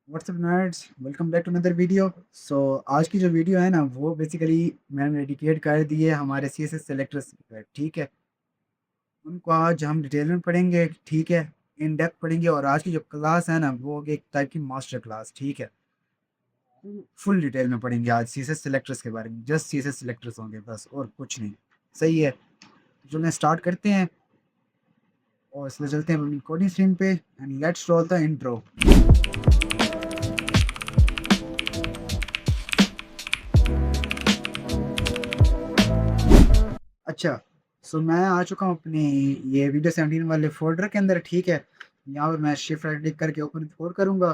WhatsApp nerds, welcome back to another video. So आज की जो वीडियो है ना, वो बेसिकली मैंने डेडिकेट कर दी है हमारे सी एस एस सेलेक्टर्स पर। ठीक है, उनको आज हम डिटेल में पढ़ेंगे। ठीक है, इन डेप्थ पढ़ेंगे। और आज की जो क्लास है ना, वो एक टाइप की मास्टर क्लास। ठीक है, फुल डिटेल में पढ़ेंगे आज सी एस एस सेलेक्टर्स के बारे में। Just C S S selectors होंगे बस, और कुछ नहीं। सही है, जो मैं स्टार्ट करते हैं और इसलिए चलते हैं अपनी कोडिंग स्क्रीन पे and let's roll the intro. अच्छा, सो मैं आ चुका हूँ अपनी ये वीडियो 17 वाले फोल्डर के अंदर। ठीक है, यहाँ पर मैं शिफ्ट राइट क्लिक करके ओपन फोर करूँगा।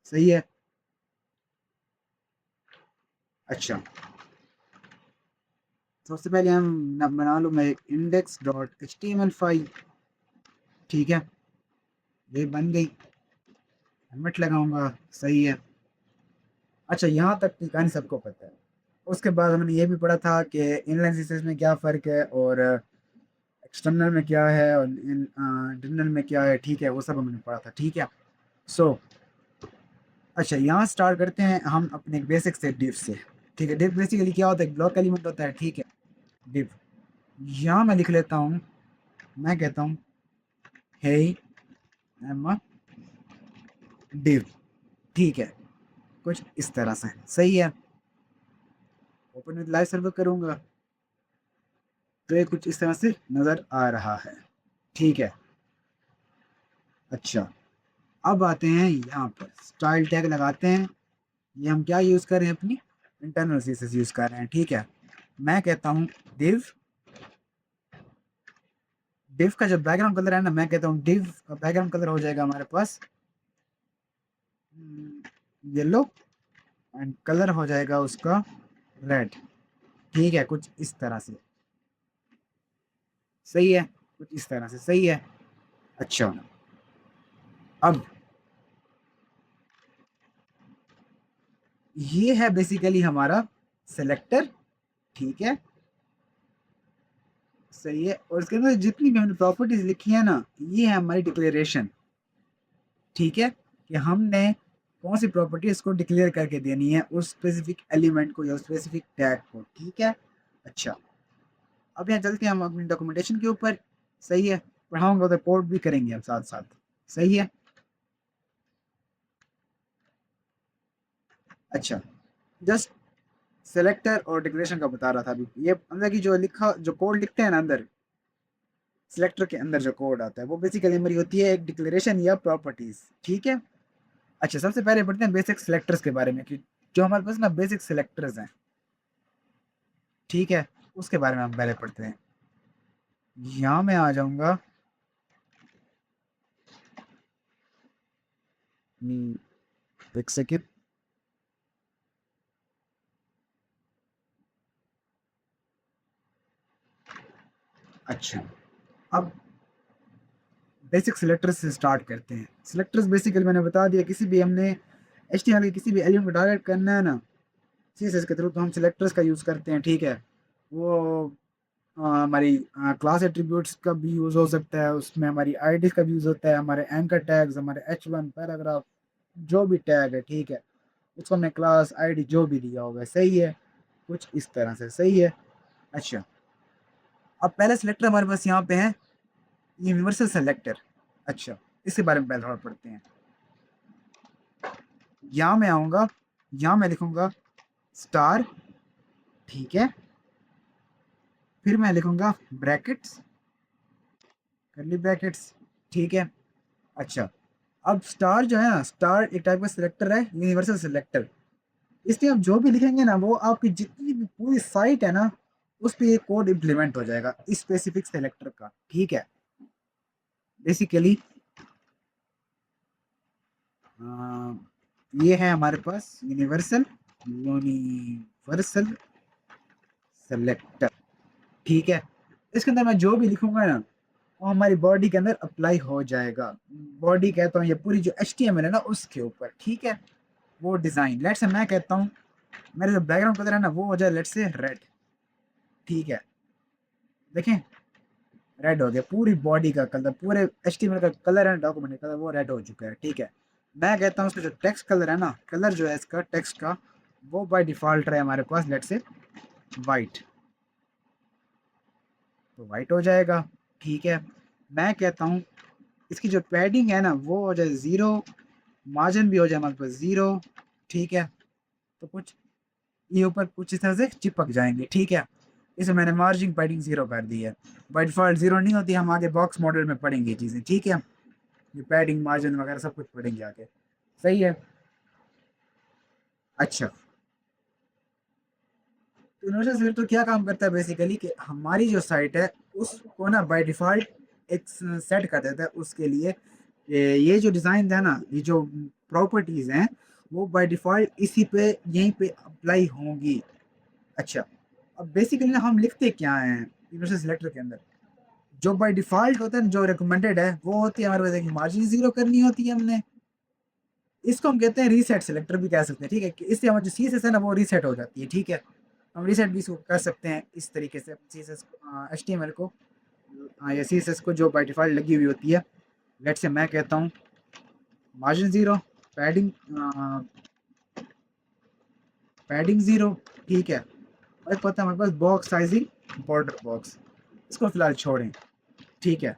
सही है। अच्छा, सबसे पहले हम बना लूँ मैं एक index dot H T M L file. ठीक है, ये बन गई। हेलमेट लगाऊंगा। सही है। अच्छा, यहाँ तक की कहानी सबको पता है। उसके बाद हमने ये भी पढ़ा था कि इनलाइन सीसेस में क्या फ़र्क है, और एक्सटर्नल में क्या है, और इंटरनल में क्या है। ठीक है, वो सब हमने पढ़ा था। ठीक है। सो अच्छा, यहाँ स्टार्ट करते हैं हम अपने बेसिक से डिव से। ठीक है, डिव बेसिकली क्या होता है? ब्लॉक एलिमेंट होता है। ठीक है, डिव। यहाँ मैं लिख लेता हूँ, मैं कहता हूँ हे एम डिव। ठीक है, कुछ इस तरह से। सही है। ओपन विद लाइव सर्वर करूँगा तो ये कुछ इस तरह से नज़र आ रहा है। ठीक है। अच्छा, अब आते हैं यहाँ पर स्टाइल टैग लगाते हैं। ये हम क्या यूज़ कर रहे हैं? अपनी इंटरनल सीसेस यूज़ कर रहे हैं। ठीक है, मैं कहता हूँ div। div का जो बैकग्राउंड कलर है ना, मैं कहता हूँ div का बैकग्राउंड कलर हो जाएगा हमारे पास येलो, एंड कलर हो जाएगा उसका रेड। ठीक है, कुछ इस तरह से। सही है, कुछ इस तरह से। सही है। अच्छा, अब ये है बेसिकली हमारा सेलेक्टर। ठीक है, सही है। और इसके अंदर जितनी भी हमने प्रॉपर्टीज लिखी है ना, ये है हमारी डिक्लेरेशन। ठीक है, कि हमने कौन सी प्रॉपर्टीज को डिक्लेयर करके देनी है उस स्पेसिफिक एलिमेंट को या स्पेसिफिक टैग को। ठीक है। अच्छा, अब यहाँ चलते हैं हम अपनी डॉक्यूमेंटेशन के ऊपर। सही है, पढ़ाऊंगा तो कोड भी करेंगे हम साथ साथ। सही है। अच्छा, जस्ट सेलेक्टर और डिक्लेरेशन का बता रहा था अभी। ये अंदर की जो लिखा, जो कोड लिखते हैं ना अंदर, सिलेक्टर के अंदर जो कोड आता है, वो बेसिकली हमारी होती है एक डिक्लेरेशन या प्रॉपर्टीज। ठीक है। अच्छा, सबसे पहले पढ़ते हैं बेसिक सिलेक्टर्स के बारे में, कि जो हमारे पास ना बेसिक सिलेक्टर्स हैं। ठीक है, उसके बारे में हम पहले पढ़ते हैं। यहाँ मैं आ जाऊंगा। एक सेकेंड। अच्छा, अब बेसिक सिलेक्टर्स से स्टार्ट करते हैं। सिलेक्टर्स बेसिकली मैंने बता दिया, किसी भी हमने HTML के किसी भी एलिमेंट को टारगेट करना है ना CSS के थ्रू, तो हम सिलेक्टर्स का यूज़ करते हैं। ठीक है, वो हमारी क्लास एट्रीब्यूट्स का भी यूज़ हो सकता है, उसमें हमारी आईडी का भी यूज़ होता है, हमारे एंकर टैग्स, हमारे H1 पैराग्राफ, जो भी टैग है। ठीक है, उसको हमने क्लास आईडी जो भी दिया होगा। सही है, कुछ इस तरह से। सही है। अच्छा, अब पहले सिलेक्टर हमारे पास यहाँ पे है यूनिवर्सल सेलेक्टर। अच्छा, इसके बारे में पहले थोड़ा पढ़ते हैं। यहाँ मैं आऊँगा, यहाँ मैं लिखूँगा स्टार। ठीक है, फिर मैं लिखूँगा ब्रैकेट्स, करली ब्रैकेट्स। ठीक है। अच्छा, अब स्टार जो है ना, स्टार एक टाइप का सिलेक्टर है, यूनिवर्सल सिलेक्टर। इसलिए आप जो भी लिखेंगे ना, वो आपकी जितनी भी पूरी साइट है ना, उस पर ये कोड इम्प्लीमेंट हो जाएगा इस स्पेसिफिक सेलेक्टर का। ठीक है, बेसिकली ये है हमारे पास यूनिवर्सल सेलेक्टर। ठीक है, इसके अंदर मैं जो भी लिखूंगा ना, वो हमारी बॉडी के अंदर अप्लाई हो जाएगा। बॉडी कहता हूँ ये पूरी जो HTML है ना, उसके ऊपर। ठीक है, वो डिज़ाइन लेट्स से मैं कहता हूँ मेरा जो बैकग्राउंड कलर है ना, वो हो जाए लेट्स से रेड। ठीक है, देखें, रेड हो गया। पूरी बॉडी का कलर, पूरे HTML का कलर है, डॉक्यूमेंट का कलर, वो रेड हो चुका है। ठीक है, मैं कहता हूँ उसका जो टेक्स्ट कलर है ना, कलर जो है इसका टेक्स्ट का, वो बाय डिफ़ॉल्ट रहे हमारे पास लेट्स से वाइट, तो वाइट हो जाएगा, ठीक है। मैं कहता हूँ इसकी जो पैडिंग है ना वो हो जाए 0, मार्जिन भी हो जाए हमारे पास 0, ठीक है। तो कुछ ये ऊपर कुछ इस तरह से चिपक जाएंगे, ठीक है। इसे मैंने मार्जिन पैडिंग 0 कर दी है। बाय डिफ़ॉल्ट 0 नहीं होती, हम आगे बॉक्स मॉडल में पढ़ेंगे ये चीज़ें, ठीक है। ये पैडिंग मार्जिन वगैरह सब कुछ पढ़ेंगे आगे, सही है। अच्छा, तो यूनिवर्सल सेलेक्टर क्या काम करता है बेसिकली कि हमारी जो साइट है उसको ना बाय डिफ़ॉल्ट एक सेट कर देता है उसके लिए, ये जो डिज़ाइन है ना, ये जो प्रॉपर्टीज़ हैं वो बाय डिफ़ॉल्ट इसी पे यहीं पे अप्लाई होंगी। अच्छा, अब बेसिकली ना हम लिखते क्या हैं यूनिवर्सल सिलेक्टर के अंदर, जो बाय डिफ़ॉल्ट होता है, जो रिकमेंडेड है वो होती है हमारे पास एक मार्जिन 0 करनी होती है हमने। इसको हम कहते हैं रीसेट सिलेक्टर भी कह सकते हैं, ठीक है, कि इससे हमारी जो सीएसएस है ना वो रीसेट हो जाती है, ठीक है। हम रीसेट भी इसको कर सकते हैं इस तरीके से सीएसएस एचटीएमएल को, या सीएसएस को जो बाय डिफ़ॉल्ट लगी हुई होती है। लेट्स से मैं कहता हूँ मार्जिन 0, पैडिंग पैडिंग 0, ठीक है। और पता है हमारे पास बॉक्स साइजिंग बॉर्डर बॉक्स, इसको फिलहाल छोड़ें, ठीक है।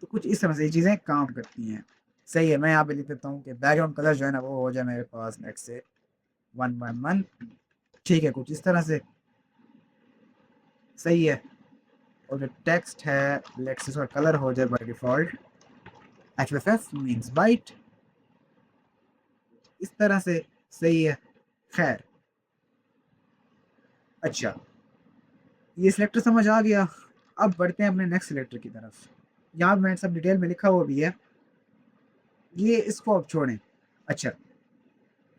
तो कुछ इस तरह से ये चीज़ें काम करती हैं, सही है। मैं यहाँ पे लिख देता हूँ कि बैकग्राउंड कलर जो है ना वो हो जाए मेरे पास नेक्स्ट से 1 by 1, ठीक है, कुछ इस तरह से, सही है। और जो टेक्स्ट है लेट्स इसका कलर हो जाए बाय डिफ़ॉल्ट एचएफएफ मींस वाइट, इस तरह से, सही है। खैर, अच्छा, ये सिलेक्टर समझ आ गया। अब बढ़ते हैं अपने नेक्स्ट सिलेक्टर की तरफ। यहाँ मैंने सब डिटेल में लिखा हुआ भी है, ये इसको अब छोड़ें। अच्छा,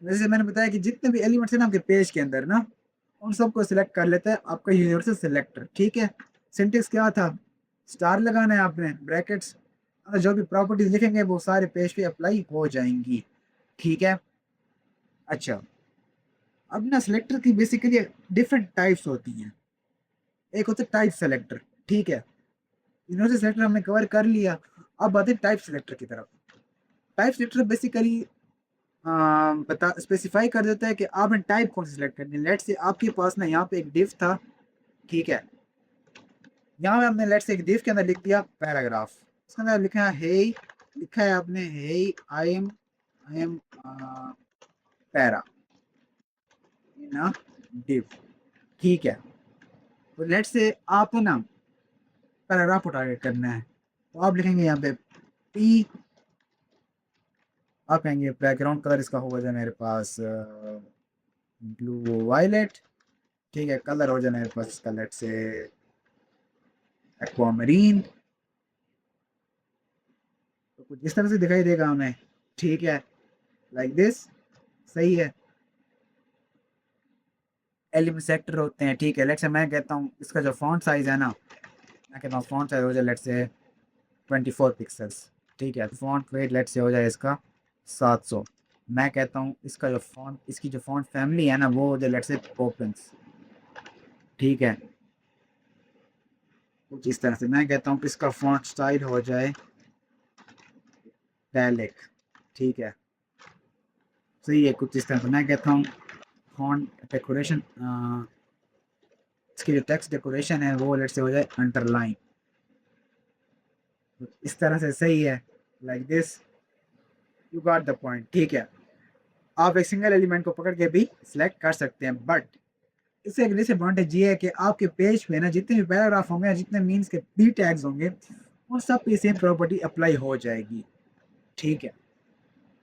जैसे मैंने बताया कि जितने भी एलिमेंट्स हैं ना आपके पेज के अंदर ना, उन सबको सिलेक्ट कर लेता है आपका यूनिवर्सल सिलेक्टर, ठीक है। सिंटेक्स क्या था, स्टार लगाना है आपने, ब्रैकेट्स, जो भी प्रॉपर्टीज लिखेंगे वो सारे पेज पे अप्लाई हो जाएंगी, ठीक है। अच्छा, अब ना सिलेक्टर की बेसिकली डिफरेंट टाइप्स होती हैं। एक होता है टाइप सेलेक्टर, ठीक है। यूनिवर्सल सिलेक्टर हमने कवर कर लिया। अब आते हैं टाइप सेलेक्टर की तरफ। टाइप सेलेक्टर बेसिकली बता स्पेसिफाई कर देता है कि आपने टाइप कौन सी सिलेक्ट करनी है। लेट्स से आपके पास ना यहाँ पे एक डिव था, ठीक है। यहाँ पे हमने लेट्स से एक डिव के अंदर लिख दिया पैराग्राफ, उसके अंदर लिखा है हे, लिखा है आपने hey I am para in a div, ठीक है। तो लेट्स से आपको ना पैराग्राफ को टारगेट करना है, तो आप लिखेंगे यहाँ पे पी, आप कहेंगे बैकग्राउंड कलर इसका होगा जो मेरे पास ब्लू वायलेट, ठीक है। कलर हो जाए मेरे पास इसका लेट्स से एक्वामरीन, तो कुछ इस तरह से दिखाई देगा हमें, ठीक है, लाइक दिस, सही है। एलिमेंट सेक्टर होते हैं, ठीक है। लेट्स से मैं कहता हूँ इसका जो फॉन्ट साइज है ना, मैं कहता हूँ फॉन्ट साइज हो जाए लेट्स से 24 पिक्सल्स, ठीक है। फॉन्ट वेट लेट्स से हो जाए इसका 700। मैं कहता हूँ इसका जो फॉन्ट, इसकी जो फॉन्ट फैमिली है ना वो हो जाए लेट्स से पोपेंस, ठीक है। कुछ इस तरह से मैं कहता हूँ कि इसका फॉन्ट स्टाइल हो जाए टैलिक, ठीक है, सही है। कुछ इस तरह से मैं कहता हूँ फॉन्ट डेकोरेशन, इसकी जो टेक्स्ट डेकोरेशन है वो लेट से हो जाए अंडरलाइन, इस तरह से, सही है, like this, you got the point, ठीक है। आप एक सिंगल एलिमेंट को पकड़ के भी सिलेक्ट कर सकते हैं, बट इससे एक डिसएडवांटेज ये है कि आपके पेज पे ना जितने भी पैराग्राफ होंगे, जितने मीन्स के बी टैग्स होंगे, उन सब पे सेम प्रॉपर्टी अप्लाई हो जाएगी, ठीक है।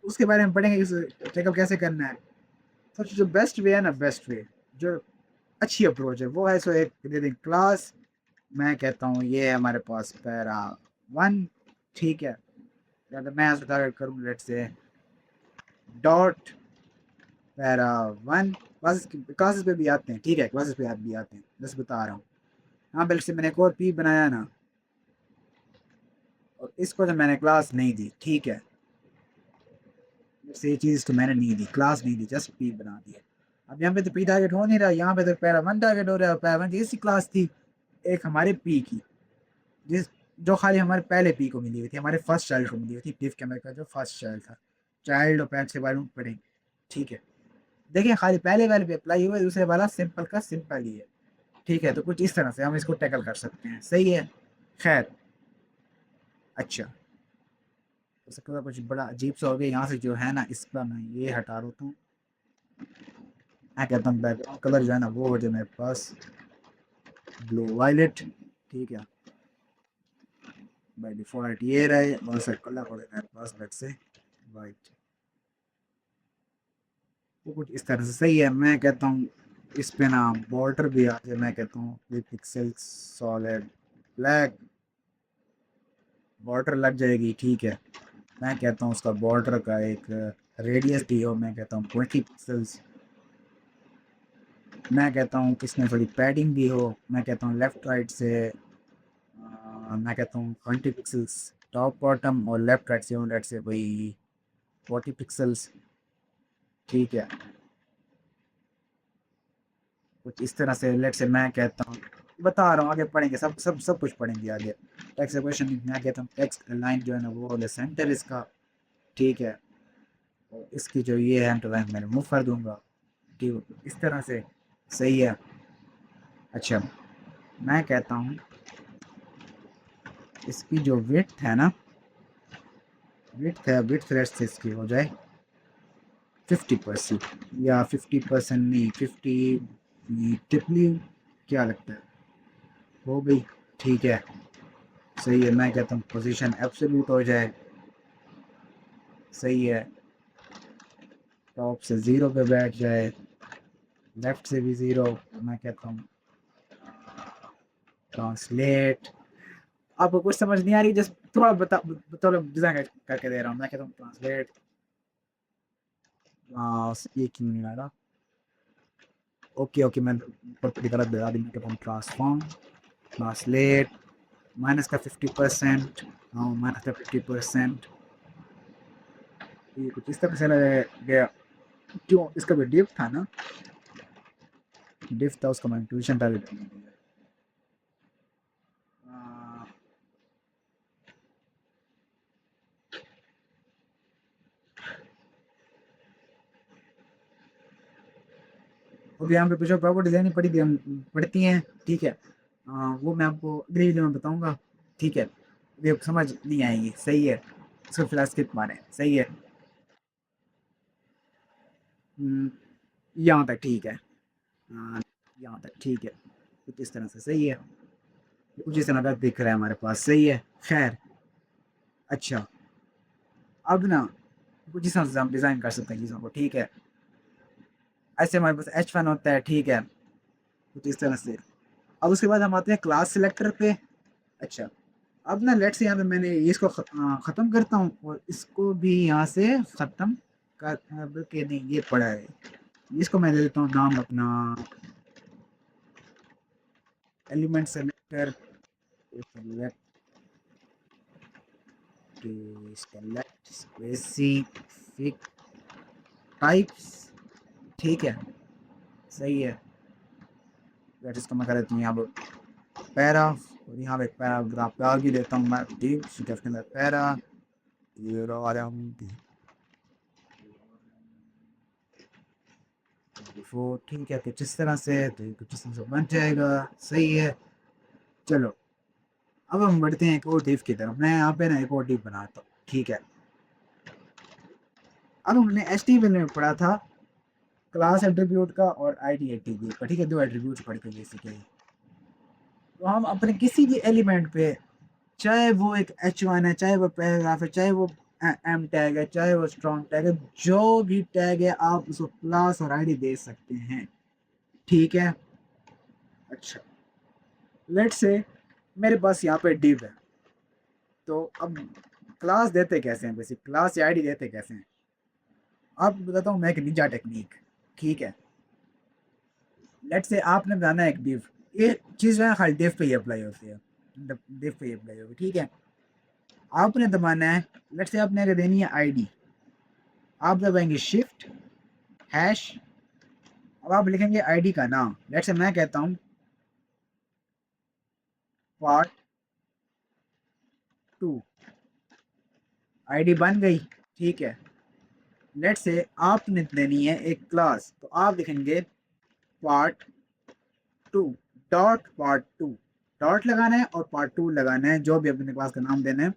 उसके बारे में पढ़ेंगे चेकअप कैसे करना है। सबसे जो बेस्ट वे है ना, बेस्ट वे जो अच्छी अप्रोच है वो है सो एक दे दें क्लास, मैं कहता हूँ ये है हमारे पास पैरा 1, ठीक है। अगर मैं यहाँ से टारगेट करूँ लेट से डॉट पैरा 1, क्लासेस पे भी आते हैं, ठीक है, क्लासेस पे भी आते हैं, बस बता रहा हूँ। हाँ, बल्कि से मैंने एक और पी बनाया ना, और इसको तो मैंने क्लास नहीं दी, ठीक है। ये चीज़ तो मैंने नहीं दी, क्लास नहीं दी, जस्ट पी बना दिया। अब यहाँ पे तो पी टारगेट हो नहीं रहा, यहाँ पे तो पैरा 1 टारगेट हो रहा है। पैरा 1 की ऐसी क्लास थी एक हमारे पी की, जिस जो खाली हमारे पहले पी को मिली हुई थी, हमारे फर्स्ट चाइल्ड को मिली हुई थी, डिव कैमरे का जो फर्स्ट चाइल्ड था, चाइल्ड और पेरेंट्स के बारे में पढ़ेंगे। ठीक है, देखिए खाली पहले वाले पे अप्लाई हुआ है, दूसरे वाला सिंपल का सिंपल ही है। ठीक है, तो कुछ इस तरह से हम इसको टैकल कर सकते हैं, सही है। खैर, अच्छा, हो सकता है कुछ बड़ा अजीब सा हो गया यहाँ से, जो है ना इसका मैं ये हटा देता हूँ। मैं कहता हूँ बैकग्राउंड कलर जो है ना वो हो जाए मेरे पास ब्लू वायलेट। ठीक है, बाय डिफॉल्ट ये रहे, बहुत सा कलर हो मेरे पास, लेट्स से वाइट। वो कुछ इस तरह से सही है। मैं कहता हूँ इस पे ना बॉर्डर भी आ जाए, मैं कहता हूँ ये पिक्सल सॉलिड ब्लैक बॉर्डर लग जाएगी। ठीक है, मैं कहता हूँ उसका बॉर्डर का एक रेडियस भी हो, मैं कहता हूँ 20 पिक्सल्स। मैं कहता हूँ कि इसमें थोड़ी पैडिंग भी हो, मैं कहता हूँ लेफ्ट राइट से मैं कहता हूँ 20 पिक्सल्स टॉप बॉटम, और लेफ्ट राइट से लेट से वही 40 पिक्सल्स। ठीक है, कुछ इस तरह से लेट से मैं कहता हूँ, बता रहा हूँ आगे पढ़ेंगे, सब सब सब कुछ पढ़ेंगे आगे। टेक्स्ट क्वेश्चन मैं कहता हूँ टेक्स्ट लाइन जो है ना वो वाले सेंटर इसका। ठीक है, और इसकी जो ये है तो मैं मूव कर दूंगा। ठीक, इस तरह से सही है। अच्छा, मैं कहता हूँ इसकी जो विड्थ है ना, विड्थ रेट से इसकी हो जाए 50%, या 50% नहीं 50 टिपली, क्या लगता है हो गई। ठीक है, सही है। मैं कहता हूँ पोजीशन एब्सोल्यूट हो जाए, सही है। टॉप से ज़ीरो पे बैठ जाए, लेफ्ट से भी ज़ीरो। मैं कहता हूँ ट्रांसलेट। आपको कुछ समझ नहीं आ रही, जस्ट थोड़ा बता, थोड़ा डिजाइन करके दे रहा हूँ। मैं कहता हूँ ट्रांसलेट, ये क्यों नहीं आ रहा। ओके ओके, मैं प्रॉपर्टी गलत बता दी। मैं कहता हूँ ट्रांसफॉर्म, ट्रांसलेट, माइनस का 50%, हाँ माइनस का 50%। ये कुछ इस तरह से लग गया, क्यों इसका भी डिफ था ना, डिफ था उसका, मैं ट्यूशन डाल दिया। ओके, यहाँ पे कुछ प्रॉपर्टी लेनी पड़ी थी, हम पढ़ती हैं। ठीक है, वो मैं आपको अगली वीडियो में बताऊंगा। ठीक है, ये समझ नहीं आएगी, सही है। इसको फिलहाल स्किप मारें, सही है। हम्म, यहाँ तक ठीक है। यहाँ तक ठीक है, कुछ इस तरह से सही है। कुछ इस तरह का दिख रहा है हमारे पास, सही है। खैर, अच्छा, अब ना कुछ इस तरह से हम डिज़ाइन कर सकते हैं चीज़ों को। ठीक है, ऐसे हमारे पास H1 होता है। ठीक है, कुछ इस तरह से। अब उसके बाद हम आते हैं क्लास सिलेक्टर पे। अच्छा, अब ना लेट्स से यहाँ पे मैंने इसको ख़त्म करता हूँ, और इसको भी यहाँ से ख़त्म कर के नहीं, ये पड़ा है, इसको मैं दे देता हूँ नाम अपना element selector, select specific types. ठीक है, सही है। लेट इसको मैं कर देता हूँ यहाँ पर पैरा, और यहाँ पे पैराग्राफ पे आगे देता हूँ मैं डिव, के अंदर पैरा, ये रहा वो। ठीक है, कुछ इस तरह से, तो ये कुछ इस तरह से बन जाएगा, सही है। चलो, अब हम बढ़ते हैं एक और डिव की तरफ। मैं यहाँ पे ना एक और डिव बनाता हूँ। ठीक है, अब हमने HTML में पढ़ा था क्लास एट्रीब्यूट का और आईडी एट्रीब्यूट का। ठीक है, दो एट्रीब्यूट पढ़ के बेसिकली। तो हम अपने किसी भी एलिमेंट पे, चाहे वो एक H1 है, चाहे वो पैराग्राफ है, चाहे वो एम टैग है, चाहे वो स्ट्रॉन्ग टैग है, जो भी टैग है आप उसको क्लास और आईडी दे सकते हैं। ठीक है, अच्छा, लेट्स से मेरे पास यहाँ पे डिव है, तो अब क्लास देते कैसे हैं, बेसिक क्लास या आईडी देते कैसे हैं, आपको बताता हूँ मैं एक निंजा टेक्निक। ठीक है, लेट्स से आपने बनाना है एक डिव, ये चीज़ जो है खाली डिव पे ही अप्लाई होती है, डिव पे ही अप्लाई होगी। ठीक है, आपने दबाना है, लेट्स से आपने अगर देनी है आईडी, आप दबाएंगे शिफ्ट हैश, अब आप लिखेंगे आईडी का नाम। लेट्स से मैं कहता हूँ पार्ट 2, आईडी बन गई। ठीक है, लेट से आपने देनी है एक क्लास, तो आप लिखेंगे part two dot part two, dot लगाना है और पार्ट टू लगाना है, जो भी अपने क्लास का नाम देना है।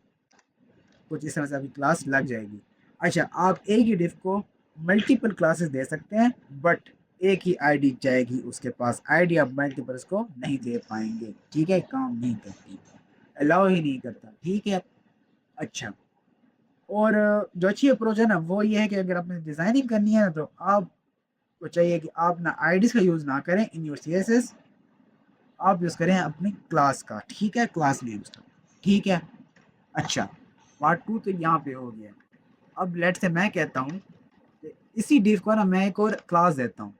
कुछ इस तरह से आपकी क्लास लग जाएगी। अच्छा, आप एक ही डिफ को मल्टीपल क्लासेस दे सकते हैं, बट एक ही आईडी जाएगी उसके पास, आईडी आप मल्टीपल्स को नहीं दे पाएंगे। ठीक है, काम नहीं करती, अलाउ ही नहीं करता। ठीक है। अच्छा, और जो अच्छी अप्रोच है ना वो ये है कि अगर आपने डिज़ाइनिंग करनी है ना, तो आपको चाहिए कि आप ना आईडीज का यूज़ ना करें इन योर सीएसएस, आप यूज़ करें अपनी क्लास का। ठीक है, क्लास नेम्स का। ठीक है। अच्छा, पार्ट टू तो यहाँ पे हो गया। अब लेट से मैं कहता हूँ कि इसी डिव को ना मैं एक और क्लास देता हूँ,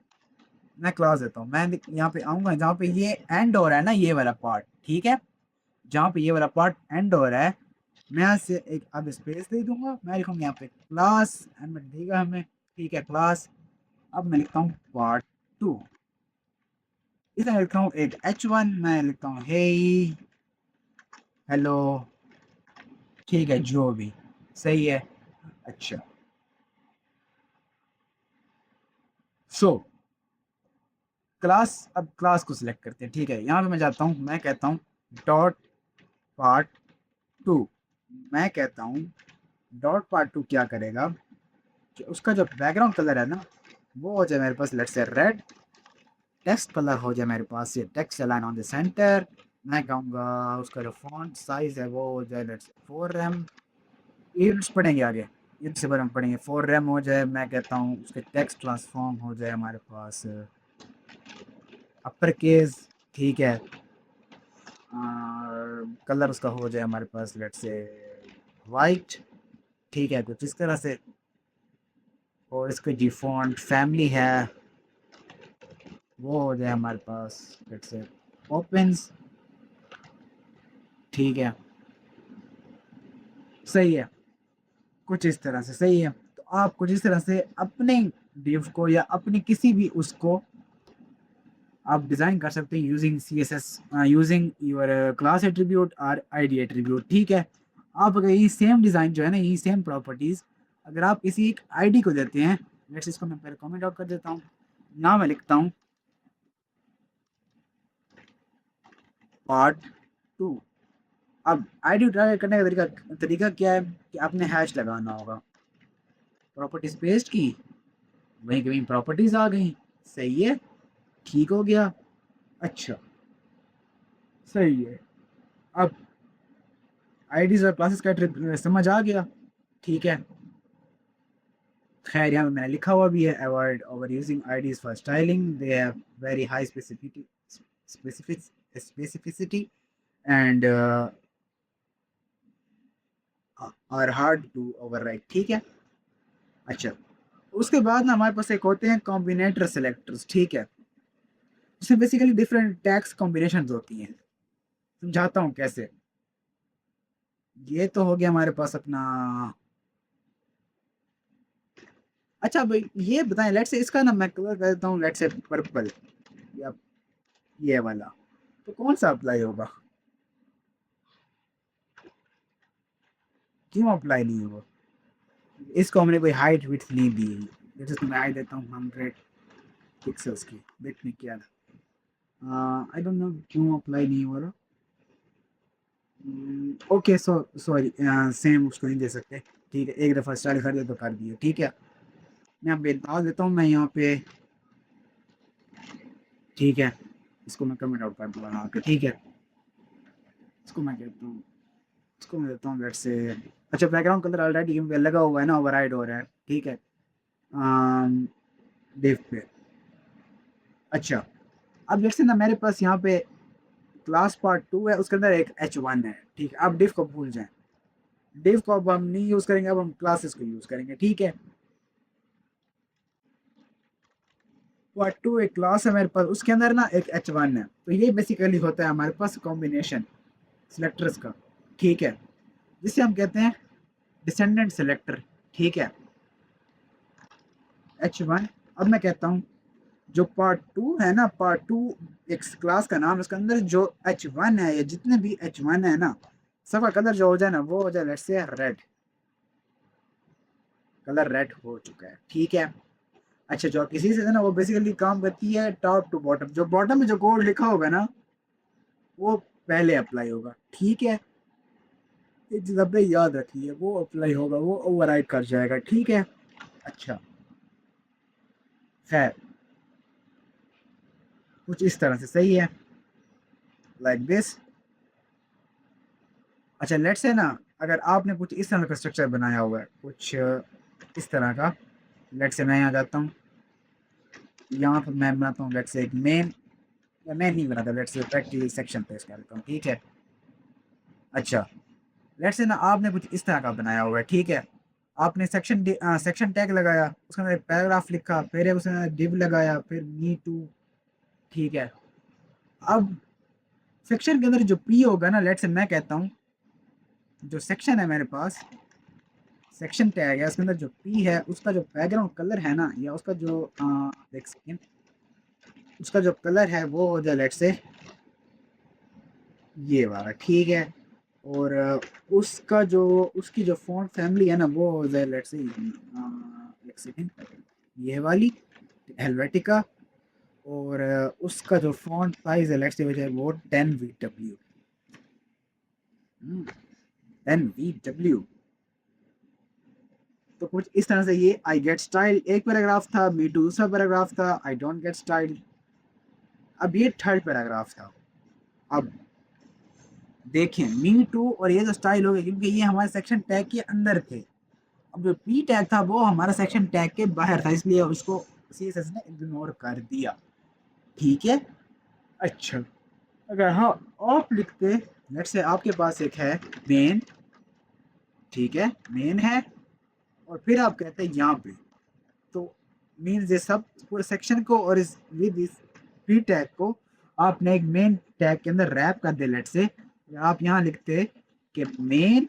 मैं क्लास देता हूँ। मैं यहाँ पे आऊँगा जहाँ पे ये एंड हो रहा है ना, ये वाला पार्ट। ठीक है, जहाँ पे ये वाला पार्ट एंड हो रहा है, मैं यहाँ से एक अब स्पेस दे दूंगा। मैं लिखूंगा यहाँ पे क्लास, एंड देगा हमें। ठीक है, क्लास। अब मैं लिखता हूँ पार्ट टू, इसमें लिखता हूँ एक h1, मैं लिखता हूँ हे हेलो। ठीक है, जो भी सही है। अच्छा, सो क्लास, अब क्लास को सिलेक्ट करते हैं। ठीक है, यहाँ पे मैं जाता हूँ, मैं कहता हूँ डॉट पार्ट टू। मैं कहता हूँ डॉट पार्ट टू क्या करेगा कि उसका जो बैकग्राउंड कलर है ना, वो हो जाए मेरे पास let's say red. Text color हो जाए मेरे पास ये text align on the center. मैं कहूँगा उसका जो फॉन्ट साइज है वो हो जाए लेट्स से 4 rem। ईल्ड्स पढ़ेंगे आगे, ईल्ड से हम पढ़ेंगे। 4 rem हो जाए। मैं कहता हूँ उसके टेक्स्ट ट्रांसफॉर्म हो जाए हमारे पास अपर केस। ठीक है, कलर उसका हो जाए हमारे पास लेट्स से वाइट। ठीक है, कुछ इस तरह से। और इसका जी फॉन्ट फैमिली है, वो हो जाए हमारे पास लेट्स से ओपन्स। ठीक है, सही है, कुछ इस तरह से सही है। तो आप कुछ इस तरह से अपने डिव को या अपनी किसी भी उसको आप डिज़ाइन कर सकते हैं using C S S, using your class attribute और आईडी एट्रीब्यूट। ठीक है, आप अगर यही सेम डिज़ाइन जो है ना, यही सेम प्रॉपर्टीज़ अगर आप किसी एक आईडी को देते हैं, लेट्स इसको मैं पहले कमेंट आउट कर देता हूँ। यहाँ मैं लिखता हूँ पार्ट टू। अब आईडी ट्राई करने का तरीका तरीका क्या है कि आपने हैश लगाना होगा, प्रॉपर्टीज पेस्ट की, वहीं कहीं प्रॉपर्टीज आ गई। सही है, ठीक हो गया। अच्छा, सही है। अब आईडीज और क्लासेस का समझ आ गया। ठीक है, खैर यहाँ पे मैंने लिखा हुआ भी है avoid over using IDs for styling, they have very high specificity and are hard to overwrite. ठीक है। अच्छा, उसके बाद ना हमारे पास एक होते हैं कॉम्बिनेटर सेलेक्टर्स। ठीक है, उसमें बेसिकली डिफरेंट टैक्स कॉम्बिनेशंस होती हैं। समझाता हूँ कैसे। ये तो हो गया हमारे पास अपना। अच्छा भाई, ये बताएं लेट्स से इसका ना मैं कलर कर देता हूँ लेट्स से पर्पल, या ये वाला, तो कौन सा अप्लाई होगा? क्यों अप्लाई नहीं होगा? इसको हमने कोई हाइट विड्थ नहीं दी। जैसे तो मैं हाइट देता हूँ 100 पिक्सल्स की, बिट में क्या आई डोंट नो क्यों अप्लाई नहीं हो रहा। ओके, सॉरी, सेम उसको नहीं दे सकते। ठीक है, एक दफ़ा स्टाइल कर दे तो कर दिए। ठीक है, मैं यहाँ पे डाल देता हूँ मैं यहाँ पे। ठीक है, इसको मैं कमेंट आउट कर दूँगा यहाँ पे। ठीक है, इसको मैं कहता हूँ, इसको मैं देता हूँ लेट्स से। अच्छा, बैकग्राउंड कलर ऑलरेडी लगा हुआ है ना, ओवरराइड हो रहा है। ठीक है, डिव पे। अच्छा, अब लेट्स से ना मेरे पास यहाँ पे क्लास पार्ट टू है, उसके अंदर एक h1 है। ठीक है, अब डिव को भूल जाएं, डिव को अब हम नहीं यूज़ करेंगे, अब हम क्लासेस को यूज़ करेंगे। ठीक है, पार्ट टू एक क्लास है मेरे पास, उसके अंदर ना एक h1 है। तो ये बेसिकली होता है हमारे पास कॉम्बिनेशन सिलेक्टर्स का। ठीक है, जिसे हम कहते हैं डिसेंडेंट सेलेक्टर। ठीक है, h1। अब मैं कहता हूँ जो पार्ट टू है ना, पार्ट टू एक क्लास का नाम है, उसके अंदर जो h1 है या जितने भी h1 है ना, सबका कलर जो हो जाए ना वो हो जाए let's say red. Colour red हो चुका है, ठीक है। अच्छा, जो इसी से है ना, वो बेसिकली काम करती है टॉप टू बॉटम। जो बॉटम में जो कोड लिखा होगा ना, वो पहले अप्लाई होगा, ठीक है। ये चीज आपने याद रखी है, वो अप्लाई होगा, वो ओवरराइड कर जाएगा, ठीक है। अच्छा, खैर, कुछ इस तरह से सही है, लाइक दिस। अच्छा, लेट्स से ना, अगर आपने कुछ इस तरह का स्ट्रक्चर बनाया हुआ है, कुछ इस तरह का, लेट्स से मैं यहाँ जाता हूँ, यहाँ पर मैं बनाता हूँ लेट्स से एक मेन, या मैं नहीं बनाता, लेट्स से प्रैक्टिकली सेक्शन पेश करता हूँ, ठीक है। अच्छा, लेट्स से ना आपने कुछ इस तरह का बनाया हुआ है, ठीक है। आपने सेक्शन टैग लगाया, उसके अंदर पैराग्राफ लिखा, फिर उसने डिव लगाया, फिर मी टू, ठीक है। अब सेक्शन के अंदर जो पी होगा ना, लेट्स से मैं कहता हूँ, जो सेक्शन है मेरे पास, सेक्शन टैग है, उसके अंदर जो पी है, उसका जो बैकग्राउंड कलर है ना, या उसका जो देख सेकेंड, उसका जो कलर है वो हो जाए लेट्स से ये वाला, ठीक है। और उसका जो, उसकी जो फ़ॉन्ट फैमिली है ना, वो हो जाए लेट्स से एक सेकेंड, ये वाली हेलवेटिका। और उसका जो फ़ॉन्ट साइज़ है लेट्स से हो जाए वो 10 VW, 10 VW। तो कुछ इस तरह से ये आई गेट स्टाइल एक पैराग्राफ था, मी टू दूसरा पैराग्राफ था, आई डोंट गेट स्टाइल अब ये थर्ड पैराग्राफ था। अब देखें, मी टू और ये जो स्टाइल हो गए, क्योंकि ये हमारे सेक्शन टैग के अंदर थे। अब जो पी टैग था वो हमारा सेक्शन टैग के बाहर था, इसलिए उसको सीएसएस ने इग्नोर कर दिया, ठीक है। अच्छा, अगर हाँ आप लिखते, लेट्स से आपके पास एक है मेन, ठीक है, मेन है, और फिर आप कहते हैं यहाँ पे, तो मीन्स ये सब पूरे सेक्शन को और इस विद इस पी टैग को आपने एक मेन टैग के अंदर रैप कर दे। लेट से आप यहाँ लिखते कि मेन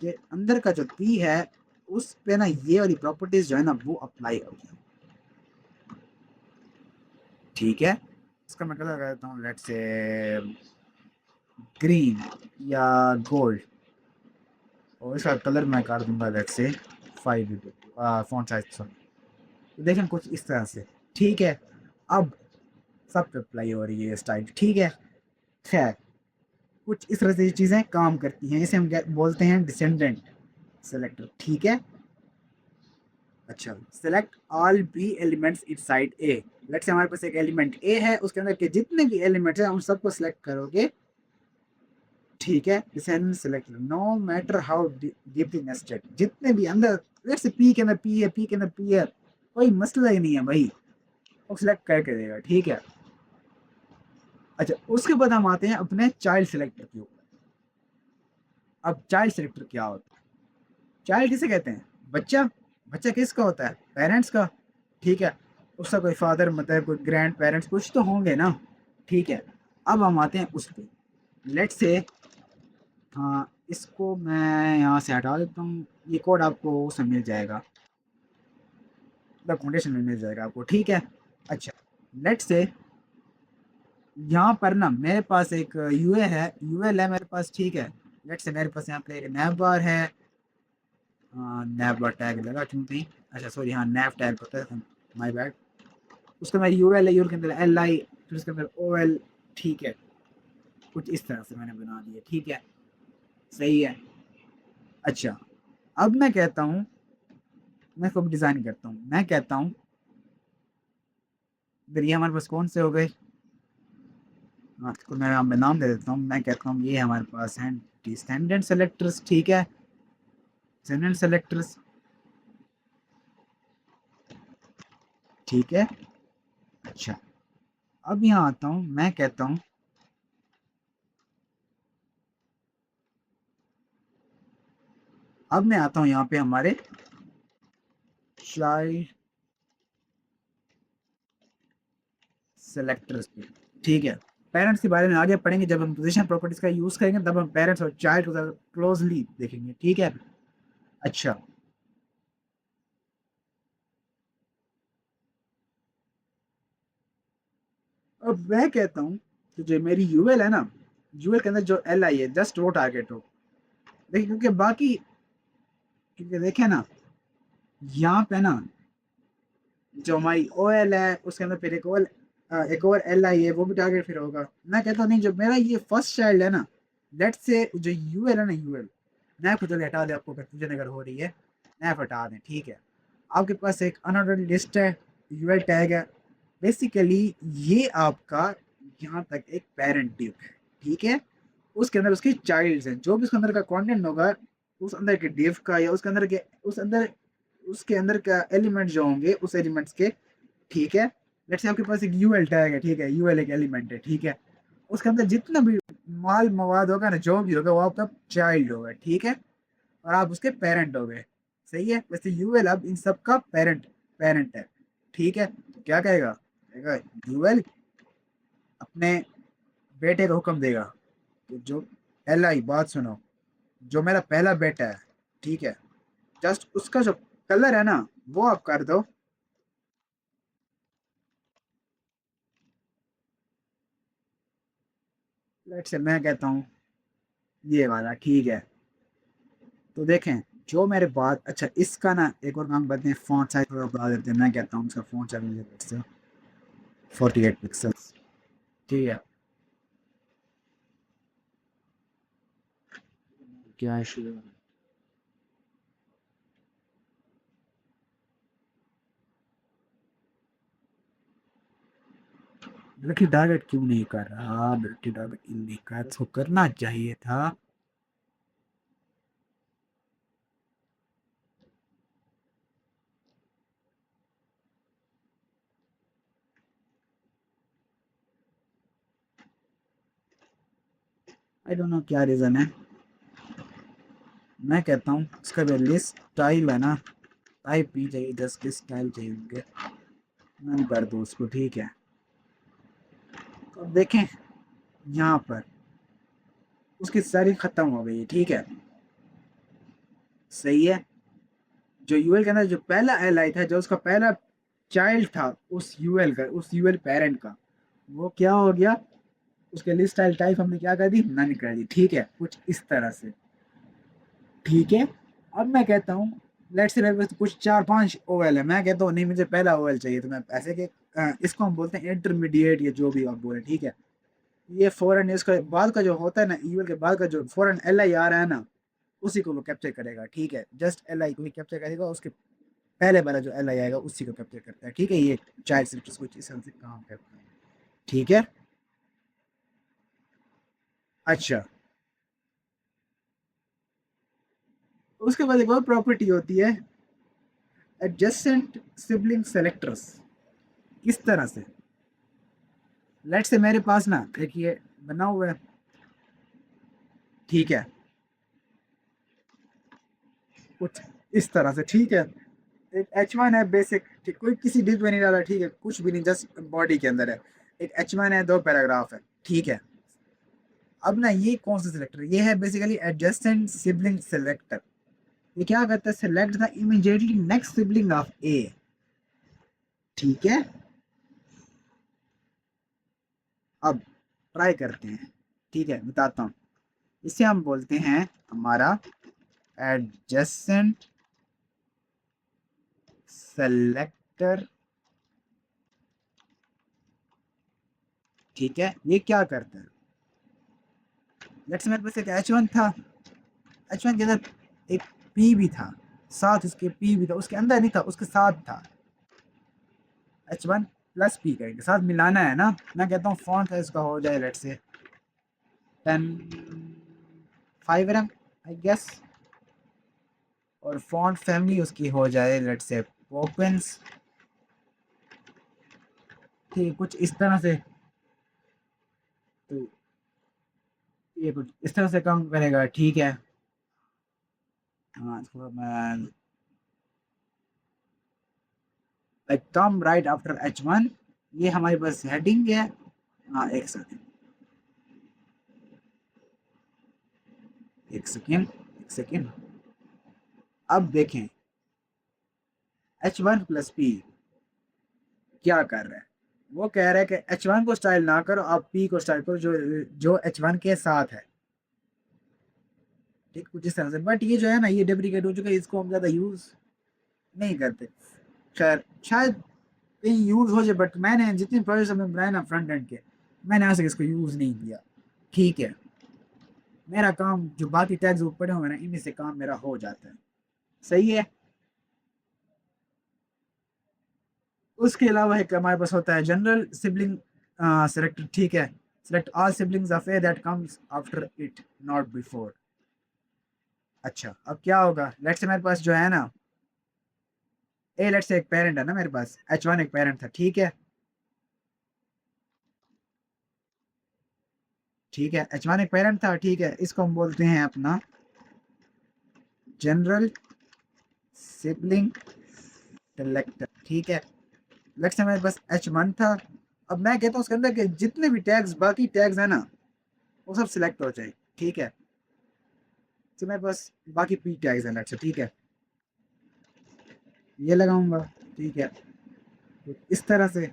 के अंदर का जो पी है उस पे ना ये वाली प्रॉपर्टीज जो है ना वो अप्लाई होगी, ठीक है। इसका मैं कलर करता हूँ लेट से ग्रीन या गोल्ड, और इसका कलर मैं कर दूंगा लेट से 5 फॉन्ट साइज, तो देखें कुछ इस तरह से, ठीक है। अब सब पे अप्लाई हो रही है स्टाइल, ठीक है। खैर, कुछ इस तरह से चीज़ें काम करती हैं, इसे हम बोलते हैं डिसेंडेंट सेलेक्टर, ठीक है। अच्छा, select all B elements inside A. Let से हमारे पास एक एलिमेंट ए है, उसके अंदर के जितने भी एलिमेंट्स हैं उन सबको सेलेक्ट करोगे, ठीक है। Descendant selector, no matter how deeply nested, जितने भी अंदर, लेट से पी के अंदर पी है, पी के अंदर पी है, कोई मसला ही नहीं है भाई, वो सिलेक्ट करके देगा, ठीक है। अच्छा, उसके बाद हम आते हैं अपने चाइल्ड सेलेक्टर के ऊपर। अब चाइल्ड सेलेक्टर क्या होता है? चाइल्ड किसे कहते हैं? बच्चा। बच्चा किसका होता है? पेरेंट्स का, ठीक है। उसका कोई फादर मदर कोई ग्रैंड पेरेंट्स कुछ तो होंगे ना, ठीक है। अब हम आते हैं उस पर, लेट से, हाँ इसको मैं यहाँ से हटा देता हूँ, ये कोड आपको उसमें मिल जाएगा, डॉक्यूमेंटेशन में मिल जाएगा आपको, ठीक है। अच्छा, लेट से यहाँ पर ना मेरे पास एक यूए है, यूएल है मेरे पास, ठीक है। लेट से मेरे पास यहाँ पे एक नैव बार है, नैव बार टैग लगा चूंकि, अच्छा सॉरी, हाँ नैव टैग होता है, माय बैड। उसके अंदर यूएल है, यूएल के अंदर एल आई, फिर उसके अंदर ओ एल, ठीक है। कुछ इस तरह से मैंने बना दिया, ठीक है, सही है। अच्छा, अब मैं कहता हूँ, मैं इसको डिज़ाइन करता हूँ, मैं कहता हूँ, फिर ये हमारे पास कौन से हो गए, हाँ इसको मैं नाम दे देता हूँ, मैं कहता हूँ ये हमारे पास हैं डिसेंडेंट सेलेक्टर्स, ठीक है, डिसेंडेंट सेलेक्टर्स, ठीक है। अच्छा, अब यहाँ आता हूँ, मैं कहता हूँ, अब मैं आता हूँ यहाँ पे हमारे चाइल्ड सेलेक्टर्स पे, ठीक है। पेरेंट्स के बारे में आगे पढ़ेंगे, जब हम पोजीशन प्रॉपर्टीज का यूज करेंगे तब हम पेरेंट्स और चाइल्ड को क्लोजली देखेंगे, ठीक है। अच्छा, अब मैं कहता हूँ कि जो मेरी यूएल है ना, यूएल के अंदर जो एल आई है जस्ट वो टारगेट हो, देखिए क्योंकि बाकी, क्योंकि देखे ना, यहाँ पे ना जो हमारी ओ एल है उसके अंदर फिर एक और एल आई है, वो भी टारगेट फिर होगा। मैं कहता हूँ नहीं, जो मेरा ये फर्स्ट चाइल्ड है ना, लेट से जो यू एल है ना, यू एल नैप को चलिए हटा दे, आपको कंफ्यूजन अगर हो रही है नैप हटा दें, ठीक है। आपके पास एक अनऑर्डर्ड लिस्ट है, यू एल टैग है। बेसिकली ये आपका यहाँ तक एक पेरेंट डिव है, ठीक है। उसके अंदर उसके चाइल्ड्स हैं, जो भी उसके अंदर का कंटेंट होगा उस अंदर के डिव का या उसके अंदर के उसके अंदर का एलिमेंट जो होंगे उस एलिमेंट्स के, ठीक है। लेट्स से आपके पास एक यूएल टैग है, ठीक है, यूएल एक एलिमेंट है, ठीक है। उसके अंदर जितना भी माल मवाद होगा ना, जो भी होगा वो आपका चाइल्ड होगा, ठीक है। और आप उसके पेरेंट हो गए, सही है। वैसे यूएल अब इन सब का पेरेंट पेरेंट है, ठीक है। तो क्या कहेगा यूएल अपने बेटे को हुक्म देगा कि जो एल आई बात सुनो, जो मेरा पहला बेटा है, ठीक है, जस्ट उसका जो कलर है ना वो आप कर दो। लेट्स से मैं कहता हूँ ये वाला, ठीक है। तो देखें जो मेरे बाद, अच्छा इसका ना एक और काम करते हैं, फॉन्ट साइज थोड़ा बढ़ा देते हैं। मैं कहता हूँ इसका फॉन्ट साइज 48 पिक्सल्स, ठीक है। क्या इशू है? लकी टारगेट क्यों नहीं कर रहा? लकी टारगेट इंडिका इसको करना चाहिए था। आई डोंट नो क्या रीजन है। मैं कहता हूँ इसका भी लिस्ट स्टाइल है ना, टाइप भी चाहिए, जस्ट किस स्टाइल चाहिए उनके, मैं कर दूँ उसको, ठीक है। तो अब देखें यहाँ पर उसकी सारी खत्म हो गई है, ठीक है, सही है। जो यूएल के अंदर जो पहला एल आई था, जो उसका पहला चाइल्ड था उस यूएल का, उस यूएल पेरेंट का, वो क्या हो गया, उसके लिस्ट स्टाइल टाइप हमने क्या कर दी, नन कर दी, ठीक है, कुछ इस तरह से, ठीक है। अब मैं कहता हूँ लेट्स से मेरे पास कुछ 4-5 ओएल है, मैं कहता हूँ नहीं मुझे पहला ओएल चाहिए, तो मैं ऐसे के इसको हम बोलते हैं इंटरमीडिएट या जो भी आप बोले, ठीक है। ये फॉरन इसका बाद का जो होता है ना, यूएल के बाद का जो फॉरन एल आई आ रहा है ना, उसी को वो कैप्चर करेगा, ठीक है। जस्ट एल आई को ही कैप्चर करेगा, उसके पहले वाला जो एल आई आएगा उसी को कैप्चर करता है, ठीक है। ये चाइल्ड सेलेक्टर्स कुछ इस तरह से काम करते हैं, ठीक है। अच्छा, उसके बाद एक और प्रॉपर्टी होती है एडजेसेंट सिबलिंग सेलेक्टर्स। किस तरह से? लेट से मेरे पास ना एक ये बना हुआ है, ठीक है, कुछ इस तरह से, ठीक है। एक H1 है बेसिक, ठीक, कोई किसी डिप में नहीं डाला, ठीक है, कुछ भी नहीं, जस्ट बॉडी के अंदर है। एक H1 है, 2 पैराग्राफ है, ठीक है। अब ना ये कौन सा सिलेक्टर, ये है बेसिकली एडजेसेंट सिबलिंग सेलेक्टर। ये क्या करता है, select the immediately next sibling of A, ठीक है। अब ट्राई करते हैं, ठीक है, बताता हूँ। इसे हम बोलते हैं हमारा एडजेसेंट सेलेक्टर, ठीक है। ये क्या करता है, लेट्स मेरे पास एक H1 था, H1 के अंदर एक P भी था, साथ उसके P भी था, उसके अंदर नहीं था, उसके साथ था। H1 प्लस P करेंगे, साथ मिलाना है ना। मैं कहता हूँ फॉन्ट साइज का हो जाए लेट्स से 10 5 आई गेस, और फॉन्ट फैमिली उसकी हो जाए लेट्स से ओपन्स, ठीक, कुछ इस तरह से। तो ये कुछ इस तरह से काम करेगा, ठीक है। हाँ, इसको मैं लाइक कम राइट आफ्टर H1, ये हमारे पास हेडिंग है। हाँ, एक सेकेंड। अब देखें H1 + P क्या कर रहा है। वो कह रहा है कि H1 को स्टाइल ना करो, आप P को स्टाइल करो, जो जो H1 के साथ है, ठीक, कुछ इस तरह से। बट ये जो है ना, ये डेप्रिकेट हो चुका है, इसको हम ज्यादा यूज नहीं करते। खैर शायद कहीं यूज हो जाए, बट मैंने जितने प्रोजेक्ट हमने बनाए ना फ्रंट एंड के, मैंने आज तक इसको यूज नहीं किया। ठीक है, मेरा काम जो बाकी टैग्स वो पड़े हुए ना, इनमें से काम मेरा हो जाता है। सही है। उसके अलावा एक हमारे पास होता है जनरल सिबलिंग सेलेक्ट। ठीक है, select all siblings affair that comes after it, not before. अच्छा, अब क्या होगा, लेट्स से मेरे पास जो है ना, ए लेट्स से एक पेरेंट है ना मेरे पास, H1 एक पेरेंट था। ठीक है, ठीक है, H1 एक पेरेंट था। ठीक है, इसको हम बोलते हैं अपना जनरल सिबलिंग सेलेक्टर। ठीक है, लेट्स से मेरे पास H1 था। अब मैं कहता हूँ उसके अंदर के जितने भी टैग्स, बाकी टैग्स है ना, वो सब सिलेक्ट हो जाए। ठीक है, तो मेरे पास बाकी पी टैग्स हैं लेट्स से। ठीक है, ये लगाऊंगा। ठीक है, तो इस तरह से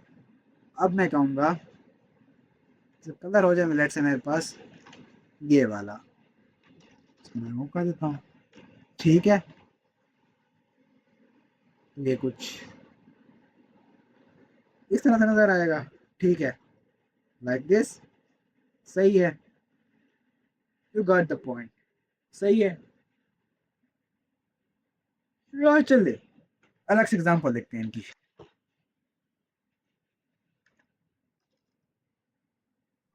अब मैं कहूँगा जब कलर हो जाए लेट्स से मेरे पास ये वाला, इसको मैं वो कर देता हूँ। ठीक है, ये कुछ इस तरह से नजर आएगा। ठीक है, लाइक दिस। सही है, यू गॉट द पॉइंट। सही है। चलिए अलग से एग्जांपल देखते हैं इनकी।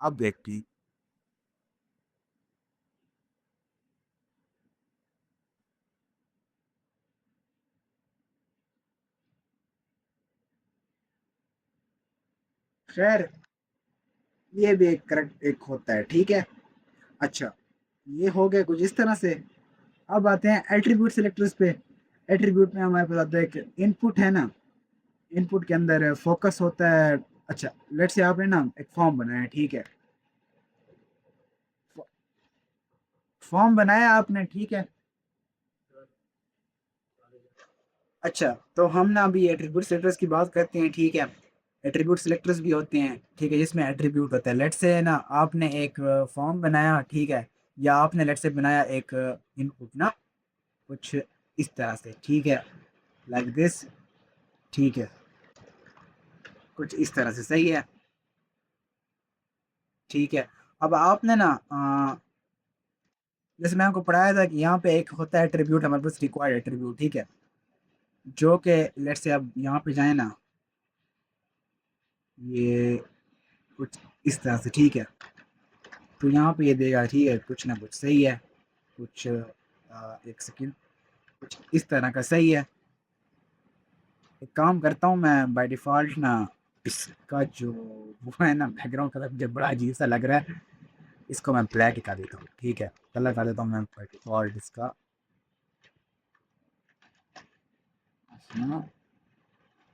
अब देखती। खैर, ये भी एक करेक्ट एक होता है। ठीक है। अच्छा, ये हो गया कुछ इस तरह से। अब आते हैं एट्रीब्यूट सिलेक्टर्स पे। एट्रीब्यूट में हमारे पास आता है एक इनपुट है ना, इनपुट के अंदर फोकस होता है। अच्छा, लेट्स से आपने ना एक फॉर्म बनाया है। ठीक है, फॉर्म बनाया आपने। ठीक है। अच्छा, तो हम ना अभी एट्रीब्यूट सिलेक्टर्स की बात करते हैं। ठीक है, एट्रीब्यूट सिलेक्टर्स भी होते हैं। ठीक है, जिसमें एट्रीब्यूट होता है। लेट्स से ना आपने एक फॉर्म बनाया। ठीक है, या आपने लेट्स से बनाया एक इनपुट ना, कुछ इस तरह से। ठीक है, लाइक दिस। ठीक है, कुछ इस तरह से। सही है। ठीक है, अब आपने ना जैसे मैं आपको पढ़ाया था कि यहाँ पे एक होता है एट्रीब्यूट हमारे पास, रिक्वायर्ड एट्रीब्यूट। ठीक है, जो कि लेट्स से अब यहाँ पे जाए ना, ये कुछ इस तरह से। ठीक है, तो यहाँ पे ये देगा। ठीक है, कुछ ना कुछ। सही है, कुछ एक सेकंड, कुछ इस तरह का। सही है। एक काम करता हूँ मैं, बाय डिफ़ॉल्ट ना इसका जो वो है ना बैकग्राउंड कलर मुझे बड़ा अजीब सा लग रहा है, इसको मैं ब्लैक ही कर देता हूँ। ठीक है, कलर कर देता हूँ मैं बाय डिफ़ॉल्ट इसका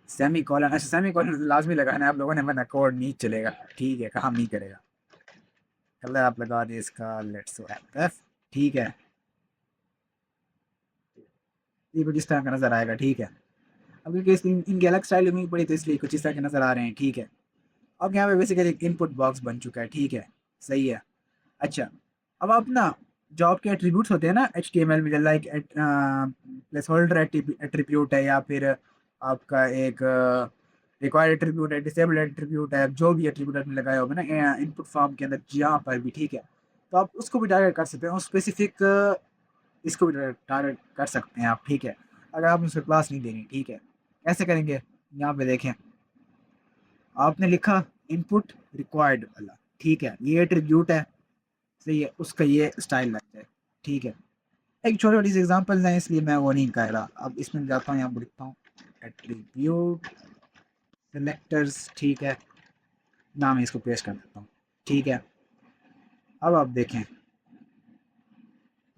सेमी कॉलन। अच्छा, सेमी कॉलन लाजमी लगाना है आप लोगों ने, वरना कोड नहीं चलेगा। ठीक है, काम नहीं करेगा। कलर आप लगा दिए इसका, लेट्स एफ। ठीक है, ये कुछ इस तरह का नजर आएगा। ठीक है, अब क्योंकि इनकी अलग स्टाइल होनी पड़ी, तो इसलिए कुछ इस तरह के नजर आ रहे हैं। ठीक है, अब यहाँ पे बेसिकली एक इनपुट बॉक्स बन चुका है। ठीक है, सही है। अच्छा, अब आप ना जो आपके एट्रीब्यूट्स होते हैं ना HTML में, लाइक प्लेस होल्डर एट्रीब्यूट है, या फिर आपका एक रिक्वायर्ड एट्रीब्यूट है, डिसेबल एट्रीब्यूट है, जो भी एट्रीब्यूट आपने लगाया होगा ना इनपुट फॉर्म के अंदर जहाँ पर भी। ठीक है, तो आप उसको भी टारगेट कर सकते हैं, स्पेसिफिक इसको भी टारगेट कर सकते हैं आप। ठीक है, अगर आप उसको क्लास नहीं देंगे। ठीक है, कैसे करेंगे, यहाँ पे देखें, आपने लिखा इनपुट रिक्वायर्ड वाला। ठीक है, ये एट्रीब्यूट है। सही है, उसका ये स्टाइल लगता है। ठीक है, एक छोटी छोटी सी एग्जांपल है, इसलिए मैं वो नहीं कह रहा। अब इसमें जाता हूँ, यहाँ पर लिखता हूँ एट्रीब्यूट सेलेक्टर्स। ठीक है, नाम इसको पेस्ट कर देता हूँ। ठीक है, अब आप देखें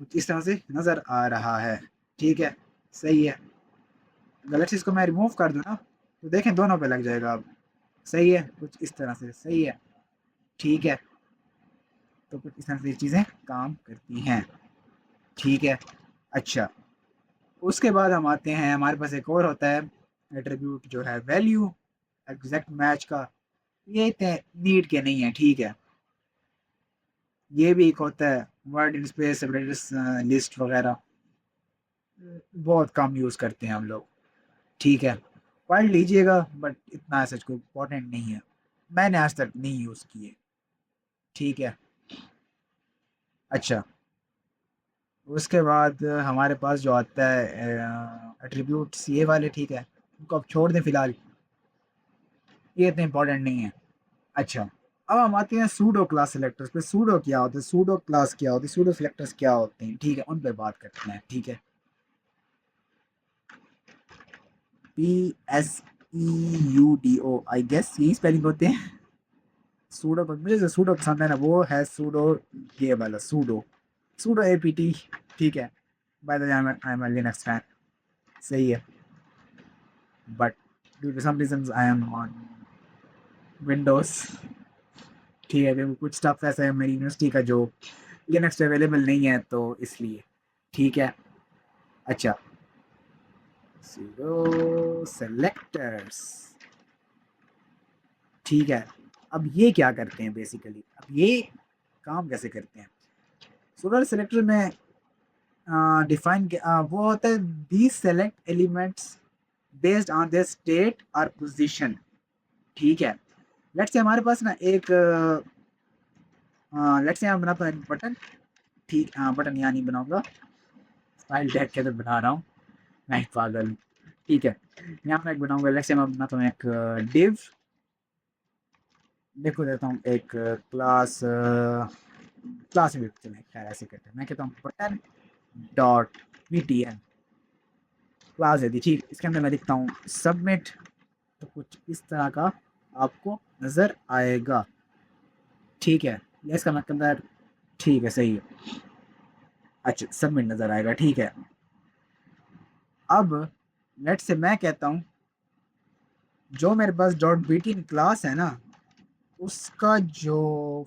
कुछ इस तरह से नज़र आ रहा है। ठीक है, सही है। गलत चीज़ को मैं रिमूव कर दूँ ना, तो देखें दोनों पे लग जाएगा अब। सही है, कुछ इस तरह से। सही है। ठीक है, तो कुछ इस तरह से चीज़ें काम करती हैं। ठीक है। अच्छा, उसके बाद हम आते हैं, हमारे पास एक और होता है एट्रीब्यूट जो है वैल्यू एग्जैक्ट मैच का। ये इतने नीड के नहीं है। ठीक है, ये भी एक होता है वर्ड स्पेस लिस्ट वगैरह, बहुत कम यूज़ करते हैं हम लोग। ठीक है, पढ़ लीजिएगा, बट इतना ऐसा कोई इम्पोर्टेंट नहीं है, मैंने आज तक नहीं यूज़ किए। ठीक है। अच्छा, उसके बाद हमारे पास जो आता है एट्रीब्यूट्स ये वाले, ठीक है, उनको अब छोड़ दें फिलहाल, ये इतने इंपॉर्टेंट नहीं है। अच्छा, अब हम आते हैं सूडो क्लास सिलेक्टर्स पे। सूडो क्या होता है, सूडो क्लास क्या होती है, सूडो सिलेक्टर्स क्या होते हैं, ठीक है, उन पे बात करते हैं। ठीक है, PSEUDO, आई गेस यही स्पेलिंग होते हैं। सूडो को मुझे जो सूडो पसंद है ना, वो है सूडो, ये वाला सूडो, सूडो APT। ठीक है, by the way I am a Linux fan, सही है, but due to some reasons I am on Windows. ठीक है, क्योंकि कुछ स्टफ ऐसा है मेरी यूनिवर्सिटी का जो लिनक्स पे अवेलेबल नहीं है, तो इसलिए। ठीक है। अच्छा, सूडो सेलेक्टर्स, ठीक है, अब ये क्या करते हैं बेसिकली, अब ये काम कैसे करते हैं। सूडो सेलेक्टर में डिफाइन वो होता है, the select elements based on their state और पोजीशन। ठीक है, लेट्स से हमारे पास ना एक लेट्स से हम बनाते हैं एक बटन। ठीक, बटन यहाँ नहीं बनाऊंगा, फाइल टैग के अंदर बना रहा हूँ, मैं एक पागल हूँ। ठीक है, यहाँ मैं एक बनाऊंगा, लेट्स से मैं बनाता हूँ एक डिव, देखो देता हूँ एक क्लास, क्लास में चले, खैर ऐसे करते हैं, मैं कहता हूँ बटन डॉट VTN क्लास है दी। ठीक, इसके अंदर मैं लिखता हूँ सबमिट, तो कुछ इस तरह का आपको नज़र आएगा। ठीक है, ये इसका मतलब, ठीक है, सही है। अच्छा, सबमिट नज़र आएगा। ठीक है, अब लेट से मैं कहता हूँ जो मेरे पास डॉट BTN क्लास है ना, उसका जो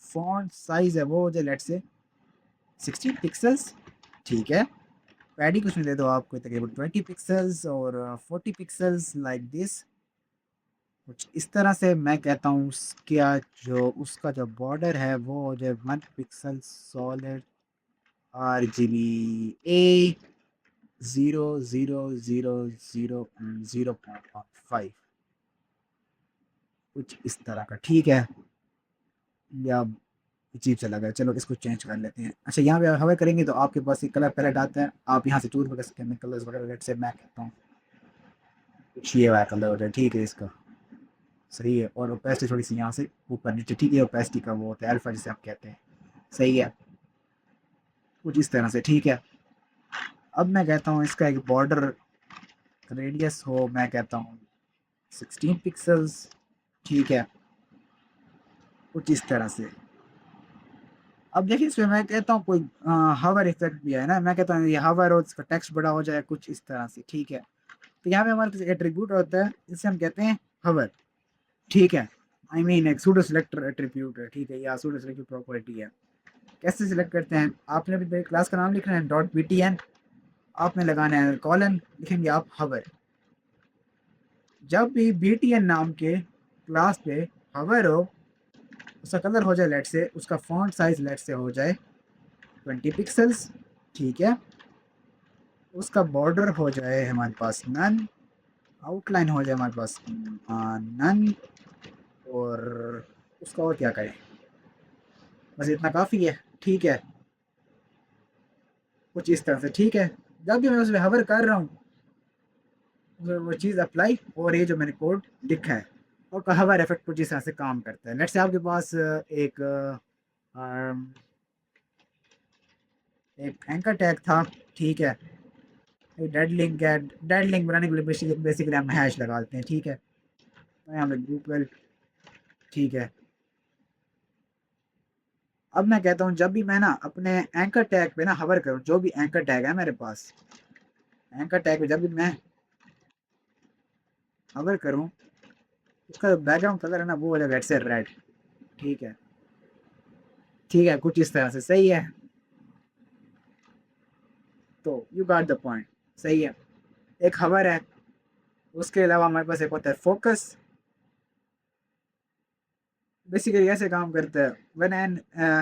फॉन्ट साइज है वो हो जाए लेट से 16 पिक्सल्स। ठीक है, पैडिंग उसमें दे दो आपको तकरीबन 20 पिक्सल्स और 40 पिक्सल्स, लाइक दिस, कुछ इस तरह से। मैं कहता हूँ उसका जो बॉर्डर है वो हो जाए 1 पिक्सल सॉलिड RGB A 0000 0.5, कुछ इस तरह का। ठीक है, या अजीब सा लगा, चलो इसको चेंज कर लेते हैं। अच्छा, यहाँ पे हवा करेंगे तो आपके पास एक कलर पैलेट आता है, आप यहाँ से चूज कर सकते हैं कलर्स वगैरह। लेट से मैं कहता हूँ कुछ ये वाला कलर हो जाए, ठीक है, इसका सही है। और ओपेसिटी थोड़ी सी यहाँ से ऊपर नीचे, ठीक है, ओपेसिटी का वो होता है अल्फा जिसे आप कहते हैं, सही है, कुछ इस तरह से। ठीक है, अब मैं कहता हूँ इसका एक बॉर्डर रेडियस हो, मैं कहता हूँ 16 पिक्सल्स। ठीक है, कुछ इस तरह से। अब देखिए इसमें मैं कहता हूँ कोई हवर इफेक्ट भी है ना, मैं कहता हूँ ये हवर हो, इसका टेक्स्ट बड़ा हो जाए, कुछ इस तरह से। ठीक है, तो यहाँ पे हमारे पास एट्रीब्यूट होता है, इसे हम कहते हैं हवर। ठीक है, आई मीन एक सूडो सिलेक्टर एट्रीब्यूट है, ठीक है, या सूडो सिलेक्टर प्रॉपर्टी है। कैसे सिलेक्ट करते हैं, आपने भी क्लास का नाम लिखना है डॉट BTN, आपने लगाना है कॉलन, लिखेंगे आप हवर। जब भी BTN नाम के क्लास पे हवर हो, उसका कलर हो जाए लेट से, उसका फॉन्ट साइज लेट से हो जाए 20 पिक्सल्स। ठीक है, उसका बॉर्डर हो जाए हमारे पास नन, आउटलाइन हो जाए हमारे पास नन, और उसका और क्या करें, बस इतना काफ़ी है। ठीक है, कुछ इस तरह से। ठीक है, जब भी मैं उसमें हवर कर रहा हूँ वो चीज़ अप्लाई, और ये जो मैंने कोड लिखा है और का हवर इफेक्ट कुछ इस तरह से काम करता है। लेट्स से आपके पास एक एक एंकर टैग था। ठीक है, डेड लिंक है, डेड लिंक बनाने के लिए बेसिकली हम हैश लगाते हैं। ठीक है, मैं यहाँ पे गूगल। ठीक है, अब मैं कहता हूँ जब भी मैं ना अपने एंकर टैग पे ना हवर करूँ, जो भी एंकर टैग है मेरे पास, एंकर टैग पे जब भी मैं हवर करूँ, उसका बैकग्राउंड कलर है ना वो हो जाए रेड से रेड। ठीक है, ठीक है, कुछ इस तरह से, सही है। तो यू गॉट द पॉइंट, सही है। एक हवर है, उसके अलावा हमारे पास एक होता है फोकस। बेसिकली ऐसे काम करता है, when an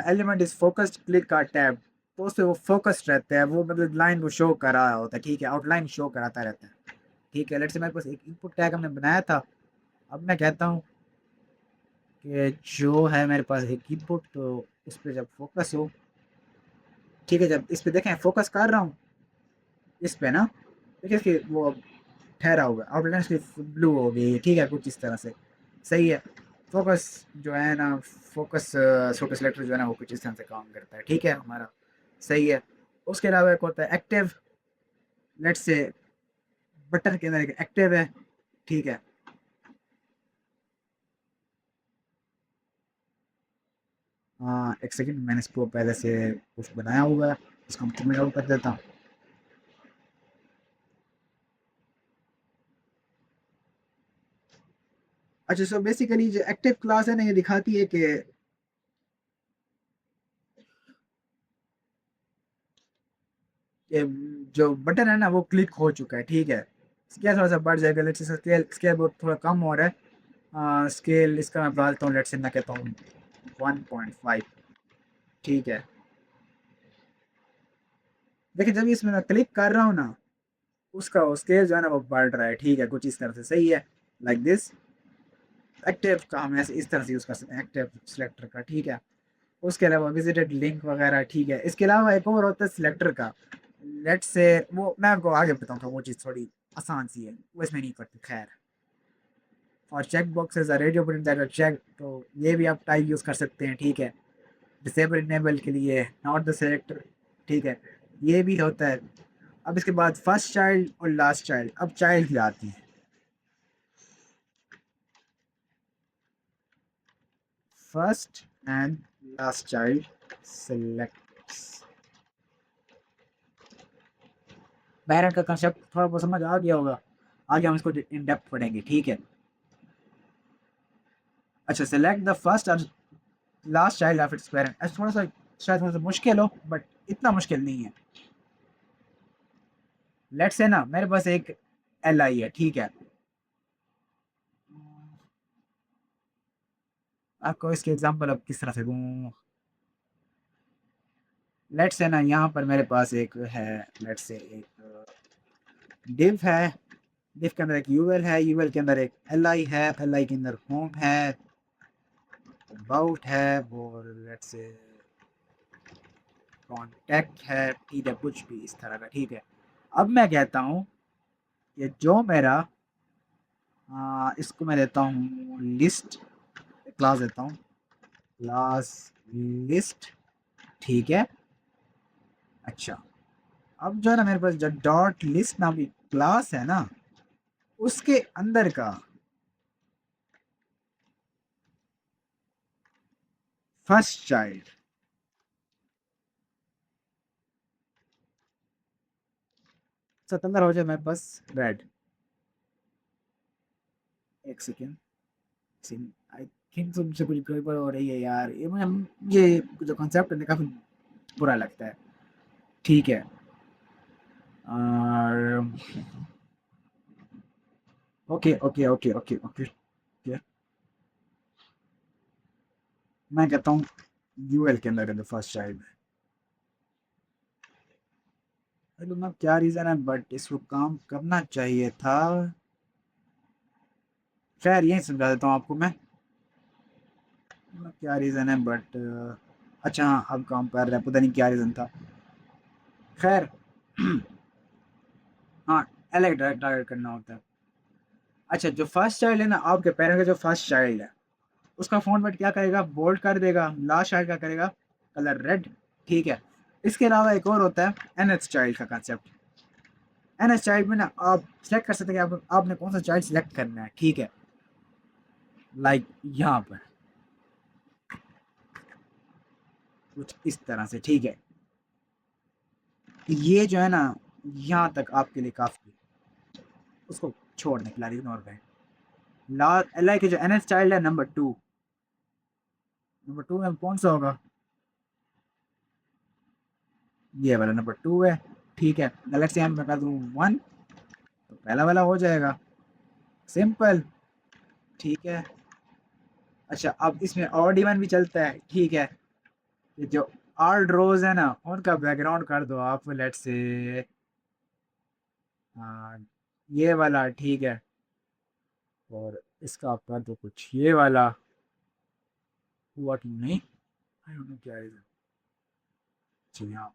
element is focused click का टैब, तो उस पर वो फोकस्ड रहता है, वो मतलब लाइन को शो कर रहा होता है। ठीक है, आउटलाइन शो कराता रहता है। ठीक है, लेट्स से मेरे पास एक इनपुट टैग हमने बनाया था। अब मैं कहता हूँ कि जो है मेरे पास एक इनपुट, तो इस पे जब फोकस हो, ठीक है, जब इस पे देखें फोकस कर रहा हूँ इस पे ना, देखिए इसकी वो ठहरा हुआ है, आउटलाइन इसकी ब्लू हो गई, ठीक है, कुछ इस तरह से सही है। फोकस जो है ना, फोकस फोकस सेलेक्टर जो है ना, वो कुछ इस तरह से काम करता है, ठीक है हमारा, सही है। उसके अलावा एक होता है एक्टिव, लेट्स से बटन के अंदर एक एक्टिव है, ठीक है। हाँ एक सेकंड, मैंने इसको पहले से कुछ बनाया हुआ है, इसको हम आउट कर देता हूँ। अच्छा, सो बेसिकली जो एक्टिव क्लास है ना, ये दिखाती है कि जो बटन है ना वो क्लिक हो चुका है, ठीक है। स्केल थोड़ा सा बढ़ जाएगा, लेट्स से स्केल स्केल बहुत थोड़ा कम हो रहा है। स्केल इसका मैं डालता हूँ, लेट्स से मैं कहता हूँ 1.5, ठीक है। देखिए जब इसमें मैं क्लिक कर रहा हूँ ना, उसका स्केल जो है ना वो बढ़ रहा है, ठीक है, कुछ इस तरह से सही है, लाइक दिस। एक्टिव का हम ऐसे इस तरह से यूज़ कर सकते हैं, एक्टिव सिलेक्टर का, ठीक है। उसके अलावा विजिटेड लिंक वगैरह, ठीक है। इसके अलावा एक और होता है सिलेक्टर का, लेट्स से वो मैं आपको आगे बताऊंगा, वो चीज़ थोड़ी आसान सी है, वो इसमें नहीं करती, खैर। और check boxes radio button that check, तो ये भी आप टाइप यूज़ कर सकते हैं, ठीक है। डिसेबल इनेबल के लिए नॉट द सेलेक्टर, ठीक है, ये भी होता है। अब इसके बाद फर्स्ट चाइल्ड और लास्ट चाइल्ड, अब चाइल्ड की आती है। First and last child selects, parent का कंसेप्ट थोड़ा बहुत समझ आ गया होगा, आगे हम इसको इन डेप्थ पढ़ेंगे, ठीक है। अच्छा, सेलेक्ट द फर्स्ट और last child of its parent, ऐसा थोड़ा सा शायद थोड़ा सा मुश्किल हो, बट इतना मुश्किल नहीं है। लेट्स से ना मेरे पास एक एल आई है, ठीक है। आपको इसके एग्जांपल अब किस तरह से दूं, लेट्स से ना यहाँ पर मेरे पास एक है, लेट्स से एक div है, div के अंदर एक यूएल है, यूएल के अंदर एक एल आई है, एल आई के अंदर होम है, अबाउट है, वो लेट्स से कॉन्टैक्ट है, ठीक है, कुछ भी इस तरह का, ठीक है। अब मैं कहता हूँ कि जो मेरा इसको मैं देता हूँ लिस्ट, क्लास देता हूँ, क्लास लिस्ट, ठीक है। अच्छा, अब जो है ना मेरे पास जो डॉट लिस्ट नाम की क्लास है ना, उसके अंदर का फर्स्ट चाइल्ड सितंदर हो जाए मेरे पास रेड, एक सेकेंड, आई थिंक तुमसे कुछ गड़बड़ हो रही है यार, ये मुझे ये जो कॉन्सेप्ट है ना, काफी बुरा लगता है, ठीक है। और okay okay okay okay okay okay, मैं कहता हूँ यूएल के अंदर first child. I don't know क्या रीजन है, बट इसको काम करना चाहिए था। खैर यही समझा देता हूँ आपको मैं, क्या रीज़न है, बट अच्छा हाँ अब काम कर रहा है, पता नहीं क्या रीज़न था, खैर। हाँ, अलग डायरेक्ट टारगेट करना होता है। अच्छा, जो फर्स्ट चाइल्ड है ना, आपके पेरेंट का जो फर्स्ट चाइल्ड है, उसका फॉन्ट क्या करेगा, बोल्ड कर देगा, लास्ट चाइल्ड का करेगा कलर रेड, ठीक है। इसके अलावा एक और होता है एनएच चाइल्ड का कंसेप्ट। एनएच चाइल्ड में ना आप सेलेक्ट कर सकते हैं कि आपने कौन सा चाइल्ड सेलेक्ट करना है, ठीक है, लाइक यहाँ पर कुछ इस तरह से, ठीक है। ये जो है ना, यहाँ तक आपके लिए काफ़ी है, उसको छोड़ने के लिए इग्नोर करें। लास्ट एल आई के जो एन एस चाइल्ड है नंबर 2, नंबर 2 में कौन सा होगा, ये वाला नंबर 2 है, ठीक है। गैलेक्सी यहाँ मैं कर दूँ 1, तो पहला वाला हो जाएगा, सिंपल, ठीक है। अच्छा, अब इसमें ऑड इवन भी चलता है, ठीक है। ये जो आर्ड रोज है ना, उनका बैकग्राउंड कर दो आप, लेट्स से ये वाला ठीक है, और इसका आप कर दो कुछ ये वाला हुआ कि नहीं, I don't know क्या है। जी हाँ,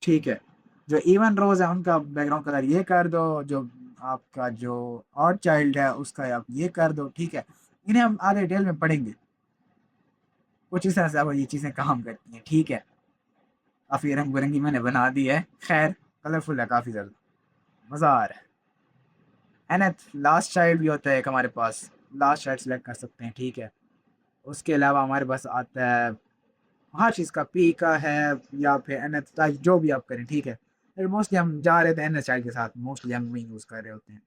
ठीक है। जो इवन रोज है उनका बैकग्राउंड कलर ये कर दो, जो आपका जो और चाइल्ड है उसका आप ये कर दो, ठीक है। इन्हें हम आगे डिटेल में पढ़ेंगे, कुछ इस तरह से अब ये चीज़ें काम करती हैं, ठीक है। काफ़ी रंग बिरंगी मैंने बना दी है, खैर कलरफुल है काफ़ी ज़्यादा, मज़ा आ रहा है। एनथ लास्ट चाइल्ड भी होता है एक हमारे पास, लास्ट चाइल्ड सेलेक्ट कर सकते हैं, ठीक है। उसके अलावा हमारे पास आता है हर चीज़ का, पी का है या फिर एनथ, जो भी आप करें, ठीक है। फिर मोस्टली हम जा रहे थे एनथ चाइल्ड के साथ, मोस्टली हम वही यूज़ कर रहे होते हैं।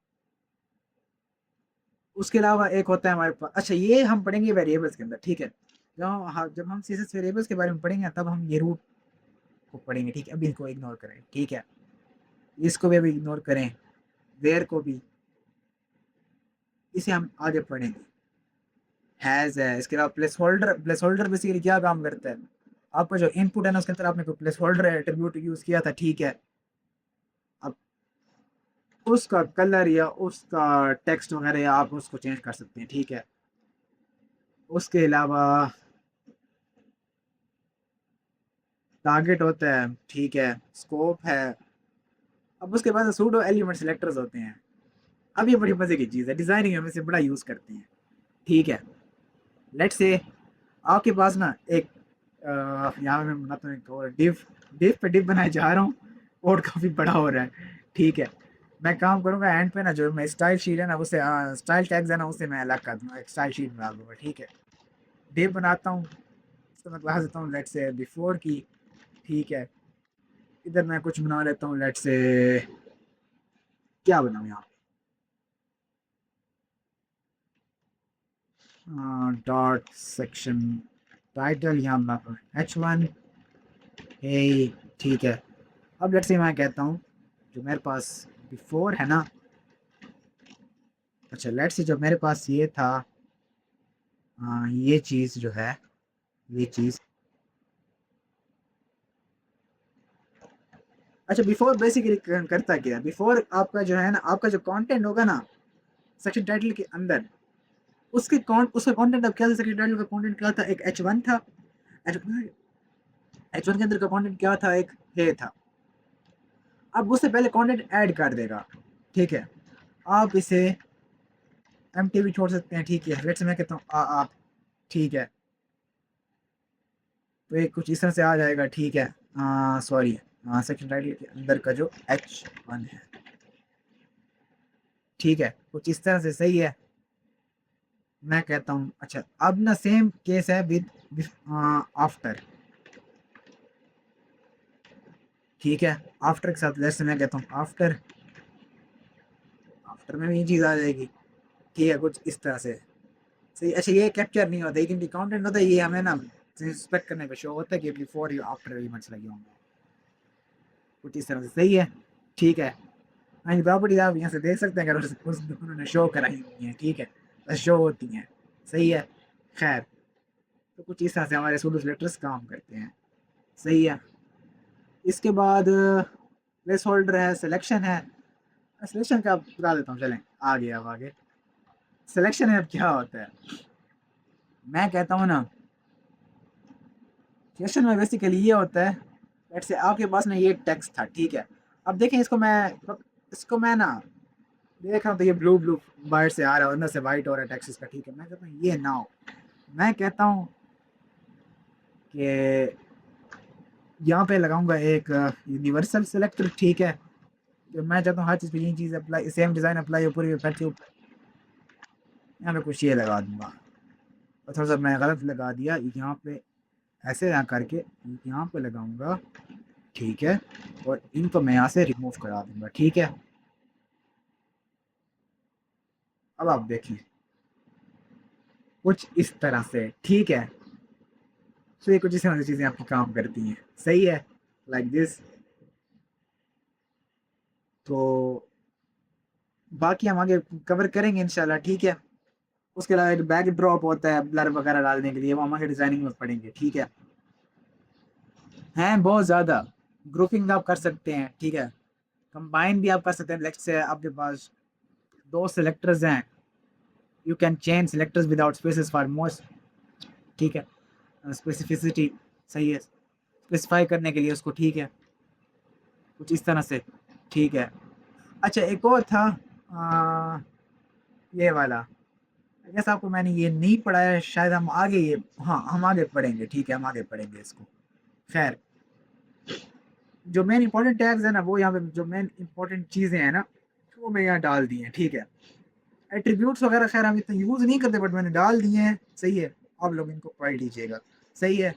उसके अलावा एक होता है हमारे पास, अच्छा ये हम पढ़ेंगे वेरिएबल्स के अंदर, ठीक है। जब हम सीएसएस वेरिएबल्स के बारे में पढ़ेंगे तब हम ये रूट को पढ़ेंगे, ठीक है। अभी इनको इग्नोर करें, ठीक है। इसको भी अभी इग्नोर करें, वेयर को भी, इसे हम आगे पढ़ेंगे। हैज है, इसके अलावा place holder, place holder basically क्या काम करता है, आपका जो इनपुट है ना उसके अंदर आपने कोई प्लेस होल्डर एट्रीब्यूट यूज किया था, ठीक है। अब उसका कलर या उसका टेक्स्ट वगैरह आप उसको चेंज कर सकते हैं, ठीक है। उसके अलावा टारगेट होता है, ठीक है। स्कोप है। अब उसके बाद सूडो एलिमेंट सिलेक्टर्स होते हैं। अब ये बड़ी मजे की चीज़ है, डिजाइनिंग में से बड़ा यूज करते हैं, ठीक है। लेट्स से आपके पास ना एक यहाँ मैं बनाता हूँ एक और डिव, डिव पे डिव बनाए जा रहा हूँ, कोड काफ़ी बड़ा हो रहा है, ठीक है। मैं काम करूँगा एंड पे ना, जो मैं स्टाइल शीट है ना उसे, स्टाइल टैग्स है ना उसे मैं अलग कर दूँगा, एक स्टाइल शीट बना दूँगा, ठीक है। डिव बनाता हूँ, तो मैं क्लास देता हूँ लेट्स से बिफोर की, ठीक है। इधर मैं कुछ बना लेता हूँ, लेट्स से क्या बनाऊँ यहाँ, डॉट सेक्शन टाइटल यहाँ बनाता हूँ H1, ए, ठीक है। अब लेट्स से मैं कहता हूँ जो मेरे पास बिफोर है ना, अच्छा लेट्स से जो मेरे पास ये था, ये चीज़ जो है, ये चीज़, अच्छा बिफोर बेसिकली करता क्या है, बिफोर आपका जो है ना, आपका जो कंटेंट होगा ना सेक्शन टाइटल के अंदर, उसका कंटेंट अब क्या था, सेक्शन टाइटल का कंटेंट क्या था, एक H1 था। H1 के अंदर का कंटेंट क्या था, एक हे था। अब उससे पहले कंटेंट ऐड कर देगा, ठीक है। आप इसे एम्प्टी भी छोड़ सकते हैं, ठीक है। लेट्स से मैं कहता हूँ आप, ठीक है। तो ये कुछ इस तरह से आ जाएगा, ठीक है। सॉरी, सेक्शन टाइटल के अंदर का जो H1 है, ठीक है, कुछ इस तरह से सही है। मैं कहता हूँ अच्छा, अब ना सेम केस है विद आफ्टर, ठीक है। आफ्टर के साथ लेट्स से मैं कहता हूँ आफ्टर, आफ्टर में भी ये चीज़ आ जाएगी, ठीक है, कुछ इस तरह से सही। अच्छा ये कैप्चर नहीं होता, लेकिन कंटेंट होता है, ये हमें ना इंस्पेक्ट करने पे शो होता है कि बिफोर या आफ्टर एलिमेंट्स लगे होंगे, कुछ इस तरह से सही है, ठीक है। हाँ प्रॉपर्टीज आप यहाँ से देख सकते हैं, अगर उन्होंने शो कराई हुई हैं, ठीक है, बस शो होती हैं, सही है। खैर, तो कुछ इस तरह से हमारे सूडो सिलेक्टर्स काम करते हैं, सही है। इसके बाद प्लेस होल्डर है, सिलेक्शन है। सिलेक्शन का बता देता हूँ, चलें आगे, अब आगे सिलेक्शन है। अब क्या होता है, मैं कहता हूँ ना, सिलेक्शन में बेसिकली ये होता है, लेट्स से आपके पास ना ये टेक्स्ट था, ठीक है। अब देखें इसको मैं ना देख रहा हूँ तो ये ब्लू ब्लू बाहर से आ रहा है, अंदर से वाइट हो रहा है टेक्स्ट इसका, ठीक है। मैं कहता हूँ ये ना हो, मैं कहता हूँ कि यहाँ पे लगाऊंगा एक यूनिवर्सल सेलेक्टर, ठीक है। तो मैं चाहता हूँ हर चीज़ पे ये चीज़ अप्लाई, सेम डिज़ाइन अप्लाई हो पूरी वेबसाइट के ऊपर। यहाँ पे कुछ ये लगा दूंगा, और थोड़ा सा मैं गलत लगा दिया, यहाँ पे ऐसे ना करके यहाँ पे लगाऊंगा, ठीक है। और इनको मैं यहाँ से रिमूव करा दूंगा, ठीक है। अब आप देखिए कुछ इस तरह से, ठीक है। तो ये कुछ इस तरह से चीज़ें आपकी काम करती हैं, सही है, लाइक दिस। तो बाकी हम आगे कवर करेंगे इंशाल्लाह, ठीक है। उसके अलावा एक बैक ड्रॉप होता है ब्लर वगैरह डालने के लिए, वो हम आगे डिजाइनिंग में पढ़ेंगे, ठीक है। हैं बहुत ज़्यादा, ग्रुपिंग आप कर सकते हैं, ठीक है। कंबाइन भी आप कर सकते हैं। लेट्स से आपके पास 2 सेलेक्टर्स हैं, you can change selectors without spaces for most, ठीक है। स्पेसिफिसिटी सही है, स्पेसिफाई करने के लिए उसको, ठीक है, कुछ इस तरह से, ठीक है। अच्छा एक और था ये वाला, जैसा आपको मैंने ये नहीं पढ़ा है शायद, हम आगे ये, हाँ हम आगे पढ़ेंगे, ठीक है, हम आगे पढ़ेंगे इसको। खैर जो मेन इंपॉर्टेंट टैग्स है ना, वो यहाँ पे जो मेन इंपॉर्टेंट चीज़ें हैं ना, वो मैं यहाँ डाल दी हैं, ठीक है। एट्रीब्यूट्स वगैरह खैर हम इतना यूज़ नहीं करते, बट मैंने डाल दिए हैं, सही है। आप लोग इनको पढ़ लीजिएगा, सही है।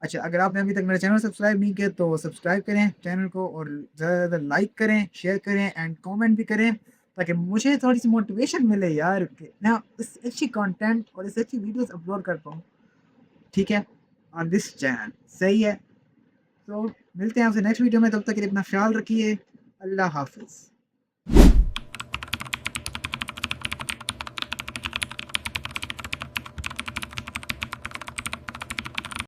अच्छा अगर आपने अभी तक मेरा चैनल सब्सक्राइब नहीं किया तो सब्सक्राइब करें चैनल को, और ज़्यादा से ज़्यादा लाइक करें, शेयर करें एंड कमेंट भी करें, ताकि मुझे थोड़ी सी मोटिवेशन मिले यार कि मैं इस अच्छी कंटेंट और इस अच्छी वीडियोस अपलोड कर पाऊँ, ठीक है, ऑन दिस चैनल, सही है। तो मिलते हैं आपसे नेक्स्ट वीडियो में, तब तक के लिए अपना ख्याल रखिए, अल्लाह हाफिज़।